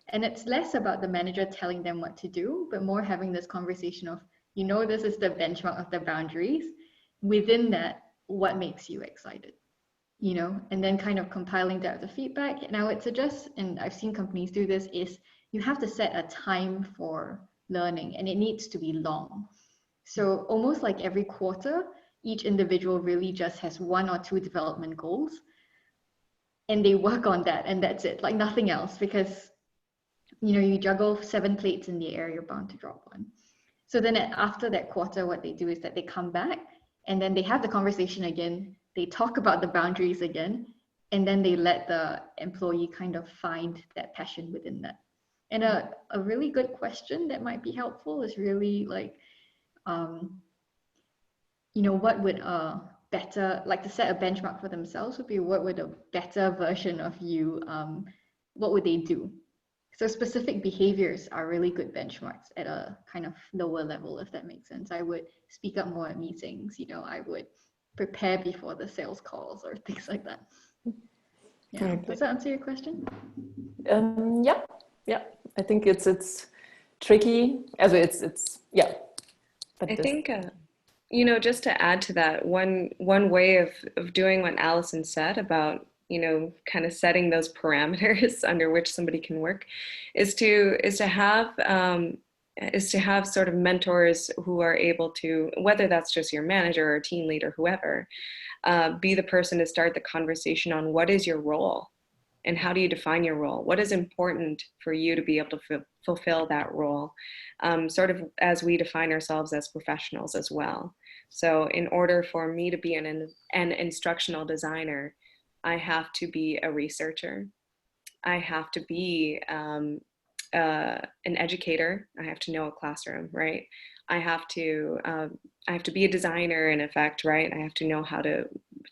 And it's less about the manager telling them what to do, but more having this conversation of, you know, this is the benchmark of the boundaries. Within that, what makes you excited? You know, and then kind of compiling that with the feedback. And I would suggest, and I've seen companies do this, is you have to set a time for learning, and it needs to be long. So almost like every quarter, each individual really just has 1 or 2 development goals, and they work on that, and that's it, like nothing else, because, you know, you juggle 7 plates in the air, you're bound to drop one. So then after that quarter, what they do is that they come back, and then they have the conversation again, they talk about the boundaries again, and then they let the employee kind of find that passion within that. And a really good question that might be helpful is really like, you know, what would a better, like, to set a benchmark for themselves would be, what would a better version of you, what would they do? So specific behaviors are really good benchmarks at a kind of lower level, if that makes sense. I would speak up more at meetings, you know, I would prepare before the sales calls or things like that. Yeah. Okay. Does that answer your question? Yeah. I think it's tricky. Also, it's yeah. But I think, you know, just to add to that, one way of doing what Allison said about, you know, kind of setting those parameters under which somebody can work, is to have sort of mentors who are able to, whether that's just your manager or team leader, whoever, be the person to start the conversation on what is your role and how do you define your role? What is important for you to be able to fulfill that role? Sort of as we define ourselves as professionals as well. So in order for me to be an instructional designer, I have to be a researcher. I have to be an educator. I have to know a classroom, right? I have to be a designer, in effect, right? I have to know how to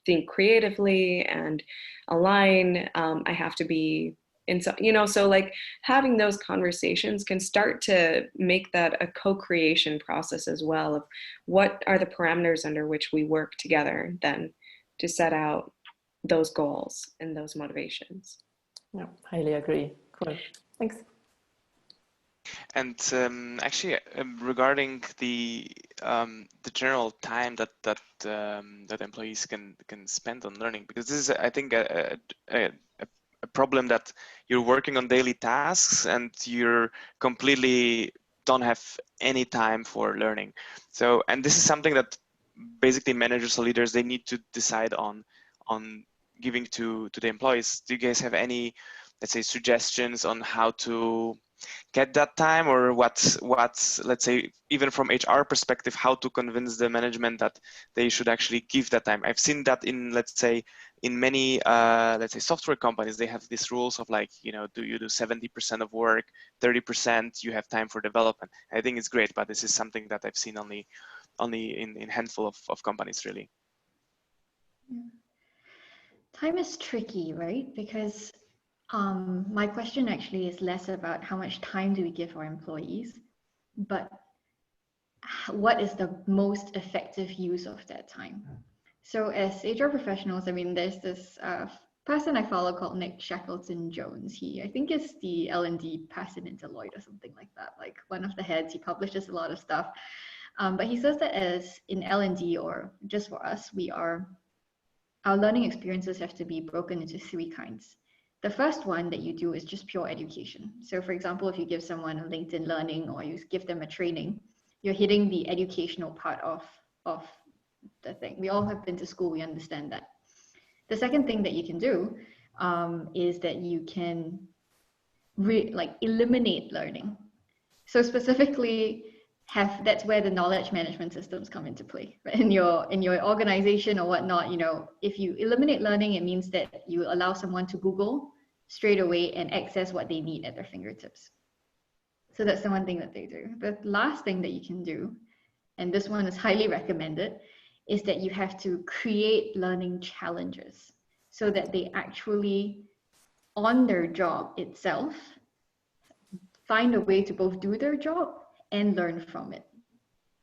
think creatively and align. I have to be in, you know, so like having those conversations can start to make that a co-creation process as well, of what are the parameters under which we work together then to set out those goals and those motivations. Yeah, highly agree. Cool. Thanks. And actually, regarding the general time that employees can spend on learning, because this is, I think, a problem that you're working on daily tasks and you're completely don't have any time for learning. So, and this is something that basically managers or leaders, they need to decide on giving to the employees. Do you guys have any, let's say, suggestions on how to get that time, or what's let's say, even from HR perspective, how to convince the management that they should actually give that time? I've seen that in, let's say, in many let's say software companies, they have these rules of like, you know, do you do 70% of work, 30% you have time for development. I think it's great, but this is something that I've seen only in handful of companies, really. Time is tricky, right? Because my question actually is less about how much time do we give our employees, but what is the most effective use of that time? So as HR professionals, I mean, there's this person I follow called Nick Shackleton-Jones. He, I think, is the L&D person in Deloitte or something like that, like one of the heads. He publishes a lot of stuff. But he says that as in L&D, or just for us, our learning experiences have to be broken into three kinds. The first one that you do is just pure education. So for example, if you give someone a LinkedIn Learning or you give them a training, you're hitting the educational part of the thing. We all have been to school, we understand that. The second thing that you can do is that you can eliminate learning. So specifically, that's where the knowledge management systems come into play. Right? In your organization or whatnot, you know, if you eliminate learning, it means that you allow someone to Google straight away and access what they need at their fingertips. So that's the one thing that they do. The last thing that you can do, and this one is highly recommended, is that you have to create learning challenges so that they actually, on their job itself, find a way to both do their job and learn from it.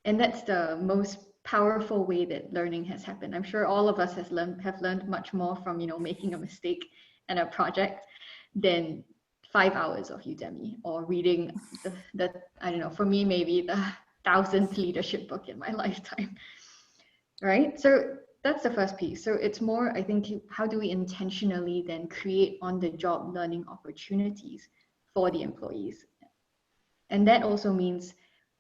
And that's the most powerful way that learning has happened. I'm sure all of us have learned much more from, you know, making a mistake in a project than 5 hours of Udemy or reading the I don't know, for me, maybe the 1,000th leadership book in my lifetime, right? So that's the first piece. So it's more, I think, how do we intentionally then create on-the-job learning opportunities for the employees? And that also means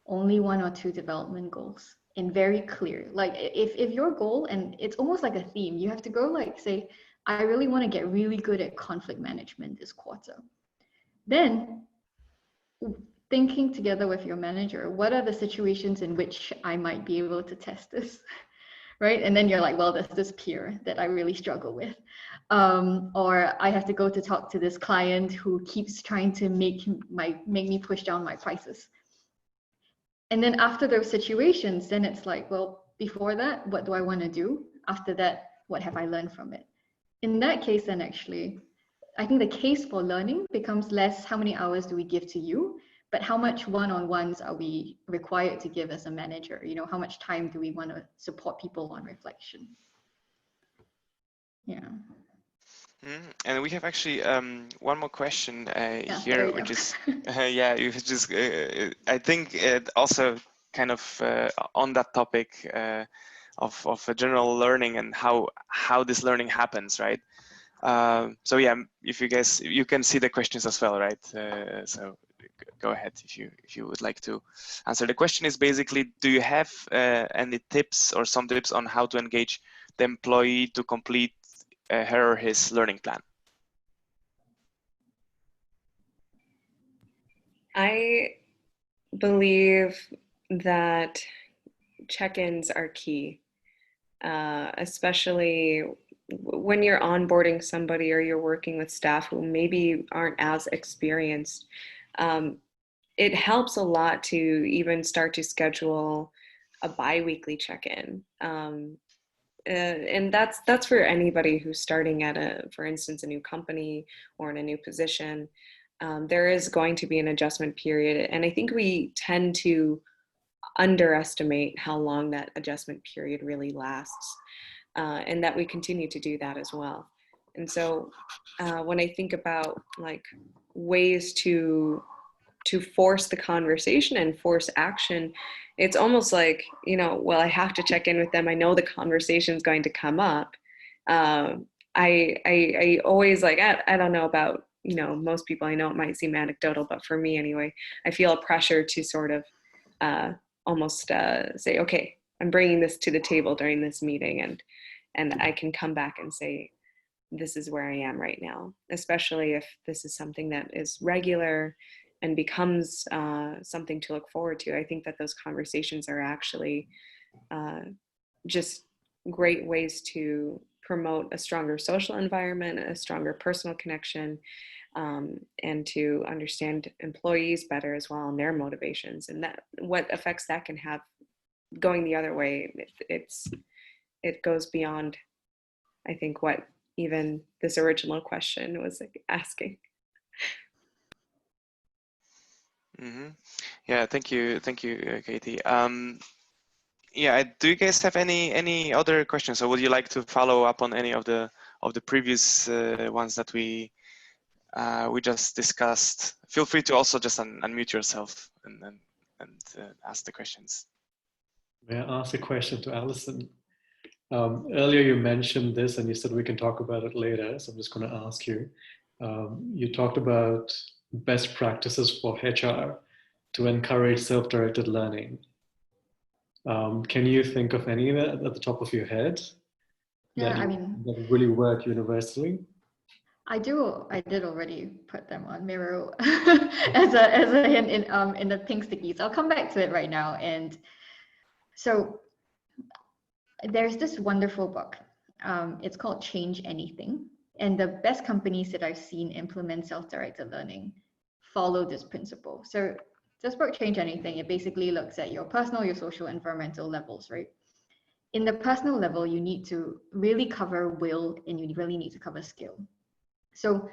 only 1 or 2 development goals, and very clear. Like if your goal, and it's almost like a theme, you have to go like, say, I really want to get really good at conflict management this quarter. Then thinking together with your manager, what are the situations in which I might be able to test this? Right? And then you're like, well, there's this peer that I really struggle with. Or I have to go to talk to this client who keeps trying to make me push down my prices. And then after those situations, then it's like, well, before that, what do I want to do? After that, what have I learned from it? In that case, then actually, I think the case for learning becomes less how many hours do we give to you, but how much one-on-ones are we required to give as a manager? You know, how much time do we want to support people on reflection? Yeah. And we have actually one more question Yeah, here, which is, yeah, you just, I think it also kind of on that topic of a general learning and how this learning happens, right? So yeah, if you guys, you can see the questions as well, right? So go ahead if you would like to answer. The question is basically, do you have any tips or some tips on how to engage the employee to complete her or his learning plan? I believe that check-ins are key, especially when you're onboarding somebody or you're working with staff who maybe aren't as experienced. It helps a lot to even start to schedule a bi-weekly check-in. And that's for anybody who's starting at for instance, a new company or in a new position. There is going to be an adjustment period, and I think we tend to underestimate how long that adjustment period really lasts, and that we continue to do that as well. And so when I think about like ways to to force the conversation and force action, it's almost like, you know, well, I have to check in with them. I know the conversation is going to come up. I always like, I don't know about, you know, most people, I know it might seem anecdotal, but for me anyway, I feel a pressure to sort of almost say, okay, I'm bringing this to the table during this meeting, and I can come back and say, this is where I am right now, especially if this is something that is regular and becomes something to look forward to. I think that those conversations are actually just great ways to promote a stronger social environment, a stronger personal connection, and to understand employees better as well and their motivations, and that what effects that can have going the other way. It goes beyond, I think, what even this original question was asking. Mm-hmm. Yeah, thank you, Katie. Yeah, do you guys have any other questions, or would you like to follow up on any of the previous ones that we just discussed? Feel free to also just unmute yourself and ask the questions. May I ask a question to Alison? Earlier you mentioned this and you said we can talk about it later, so I'm just going to ask you. You talked about best practices for HR to encourage self-directed learning. Can you think of any of that at the top of your head? Yeah, that really work universally? I did already put them on Miro as a hint in the pink stickies. I'll come back to it right now. And so there's this wonderful book. It's called Change Anything. And the best companies that I've seen implement self-directed learning follow this principle. So this book, Change Anything, it basically looks at your personal, your social, environmental levels, right? In the personal level, you need to really cover will, and you really need to cover skill. So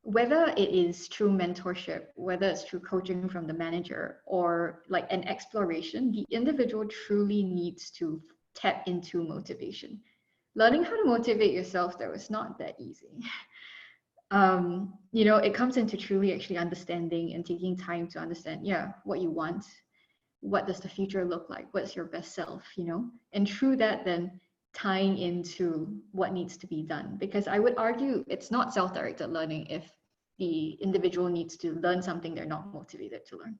whether it is through mentorship, whether it's through coaching from the manager, or like an exploration, the individual truly needs to tap into motivation. Learning how to motivate yourself, though, is not that easy. You know, it comes into truly actually understanding and taking time to understand, yeah, what you want, what does the future look like, what's your best self, you know, and through that then tying into what needs to be done. Because I would argue it's not self-directed learning if the individual needs to learn something they're not motivated to learn.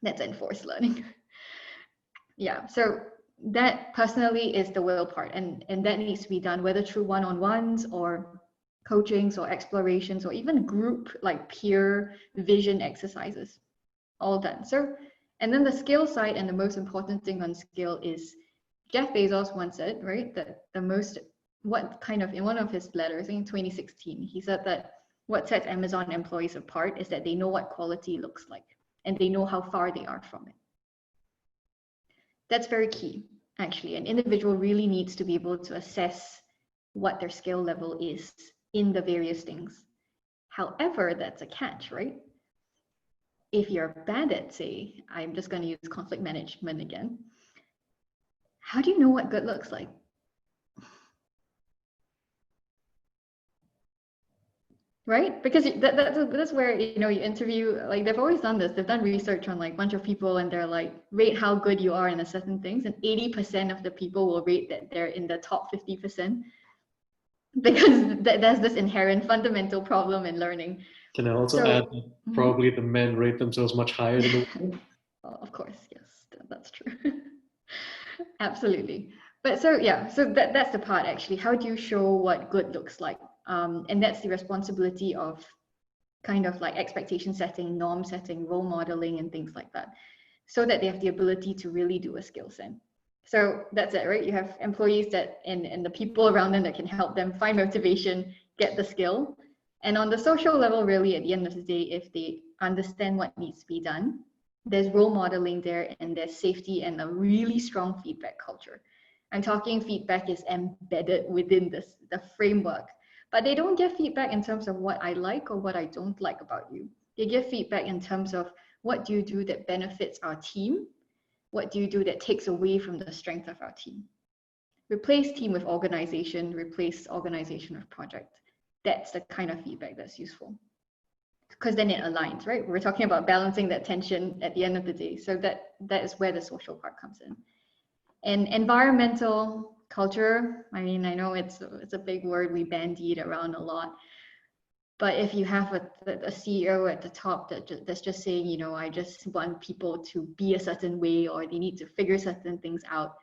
That's enforced learning. Yeah, so that personally is the will part, and that needs to be done whether through one-on-ones or coachings or explorations or even group like peer vision exercises, all done. So, and then the skill side, and the most important thing on skill is, Jeff Bezos once said, right, that in one of his letters in 2016, he said that what sets Amazon employees apart is that they know what quality looks like and they know how far they are from it. That's very key, actually. An individual really needs to be able to assess what their skill level is in the various things. However, that's a catch, right? If you're bad at, say, I'm just going to use conflict management again, how do you know what good looks like? Right? Because that's where, you know, you interview, like they've always done this. They've done research on like a bunch of people and they're like, rate how good you are in a certain things. And 80% of the people will rate that they're in the top 50%. Because there's this inherent fundamental problem in learning. Can I also add that probably the men rate themselves much higher than the women? Of course, yes, that's true. Absolutely. But so, yeah, so that's the part actually. How do you show what good looks like? And that's the responsibility of kind of like expectation setting, norm setting, role modeling, and things like that, so that they have the ability to really do a skill set. So that's it, right? You have employees that and the people around them that can help them find motivation, get the skill. And on the social level, really, at the end of the day, if they understand what needs to be done, there's role modeling there, and there's safety and a really strong feedback culture. I'm talking feedback is embedded within the framework, but they don't give feedback in terms of what I like or what I don't like about you. They give feedback in terms of what do you do that benefits our team? What do you do that takes away from the strength of our team? Replace team with organization, replace organization with project. That's the kind of feedback that's useful. because then it aligns, right? We're talking about balancing that tension at the end of the day. So that is where the social part comes in. And environmental culture, I mean, I know it's a big word we bandied around a lot, but if you have a CEO at the top that's just saying, you know, I just want people to be a certain way, or they need to figure certain things out,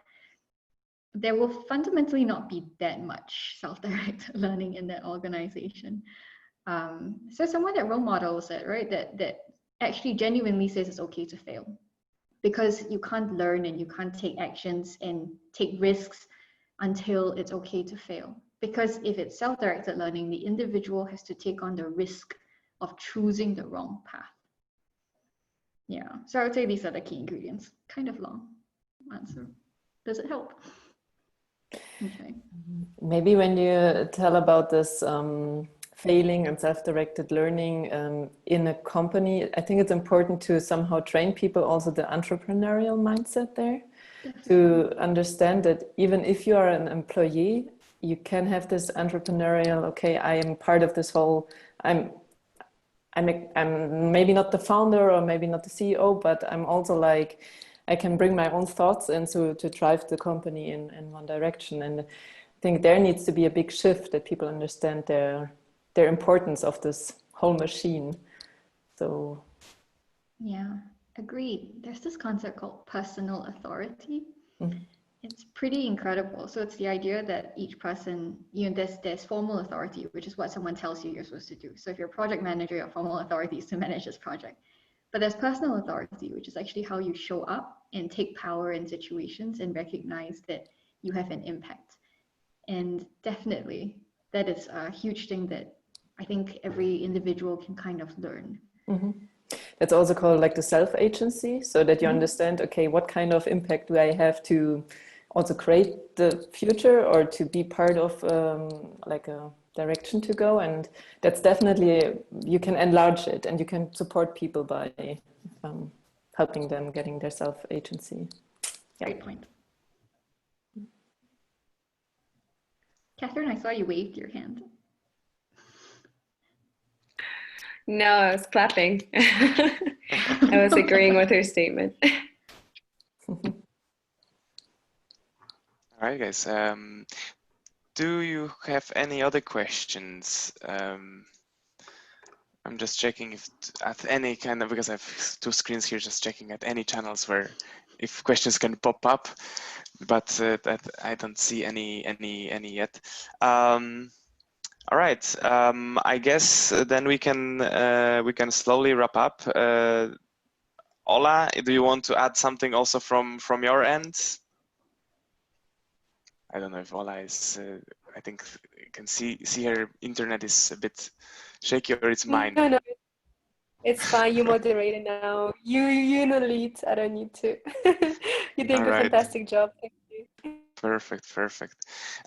there will fundamentally not be that much self-directed learning in that organization. So someone that role models it, right, that actually genuinely says it's okay to fail, because you can't learn and you can't take actions and take risks until it's okay to fail. Because if it's self-directed learning, the individual has to take on the risk of choosing the wrong path. Yeah, so I would say these are the key ingredients. Kind of long answer. Does it help? Okay. Maybe when you tell about this failing and self-directed learning in a company, I think it's important to somehow train people also the entrepreneurial mindset there. To understand that even if you are an employee, you can have this entrepreneurial, okay, I am part of this whole, I'm maybe not the founder or maybe not the CEO, but I'm also like, I can bring my own thoughts in to drive the company in one direction. And I think there needs to be a big shift, that people understand their importance of this whole machine. So yeah, agreed. There's this concept called personal authority. mm-hmm. It's pretty incredible. So it's the idea that each person, you know, there's formal authority, which is what someone tells you you're supposed to do. So if you're a project manager, your formal authority is to manage this project. But there's personal authority, which is actually how you show up and take power in situations and recognize that you have an impact. And definitely that is a huge thing that I think every individual can kind of learn. Mm-hmm. That's also called like the self-agency, so that you understand, okay, what kind of impact do I have to also create the future, or to be part of like a direction to go. And that's definitely, you can enlarge it and you can support people by helping them getting their self-agency. Yeah. Great point. Catherine, I saw you waved your hand. No, I was clapping. I was agreeing with her statement. All right, guys. Do you have any other questions? I'm just checking if at any kind of, because I have two screens here, just checking at any channels where if questions can pop up, but that I don't see any yet. All right, I guess then we can slowly wrap up. Ola, do you want to add something also from your end? I don't know if Ola is. I think you can see her internet is a bit shaky, or it's mine. No, it's fine. You moderated now. You know the lead. I don't need to. You're doing a fantastic job. Thank you. Perfect.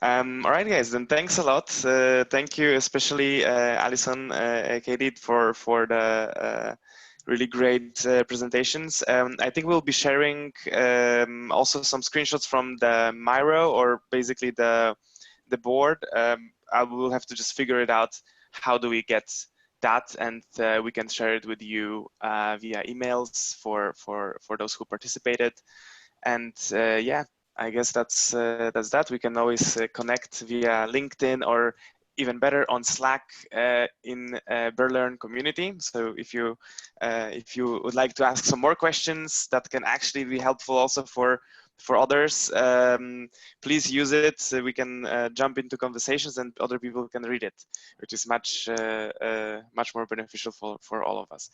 All right, guys. Then thanks a lot. Thank you, especially Alison, Katie, for the really great presentations. I think we'll be sharing also some screenshots from the Miro, or basically the board. I will have to just figure it out. How do we get that? And we can share it with you via emails for those who participated. And yeah, I guess that's that. We can always connect via LinkedIn, or even better on Slack in Berlearn community. So if you would like to ask some more questions that can actually be helpful also for others, please use it. So we can jump into conversations and other people can read it, which is much more beneficial for all of us.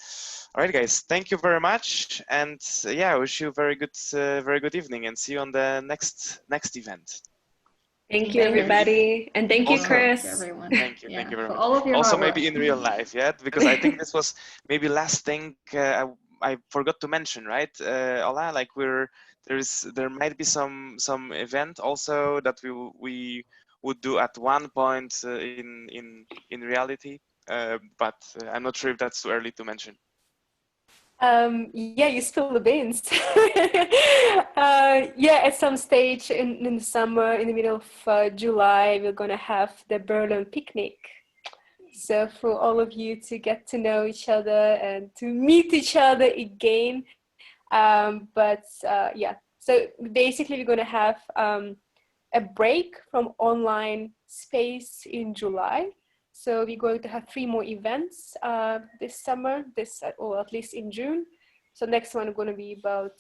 All right, guys, thank you very much, and yeah, I wish you a very good evening, and see you on the next event. Thank you, everybody, and thank you, Chris. Everyone. Thank you very much. All of your also, maybe in real life, yeah, because I think this was maybe last thing I forgot to mention, right, Ola? Like there might be some event also that we would do at one point in reality, but I'm not sure if that's too early to mention. Yeah, you spill the beans. Yeah, at some stage in the summer, in the middle of July, we're gonna have the Berlin picnic. So for all of you to get to know each other and to meet each other again. Yeah, so basically we're going to have a break from online space in July. So we're going to have 3 more events this summer, or at least in June. So next one going to be about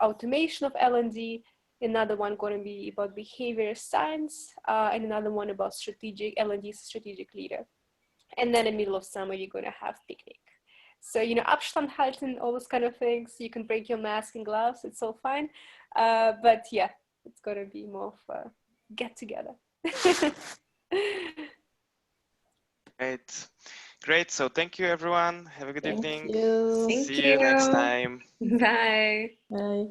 automation of L&D, another one going to be about behavior science, and another one about strategic L&D strategic leader. And then in the middle of summer, you're going to have picnic. So, you know, Abstand halten, all those kind of things. You can break your mask and gloves, it's all fine. But yeah, it's going to be more of a get together. Great. So thank you, everyone. Have a good Thank evening. you. Thank See you next you. time. Bye. Bye.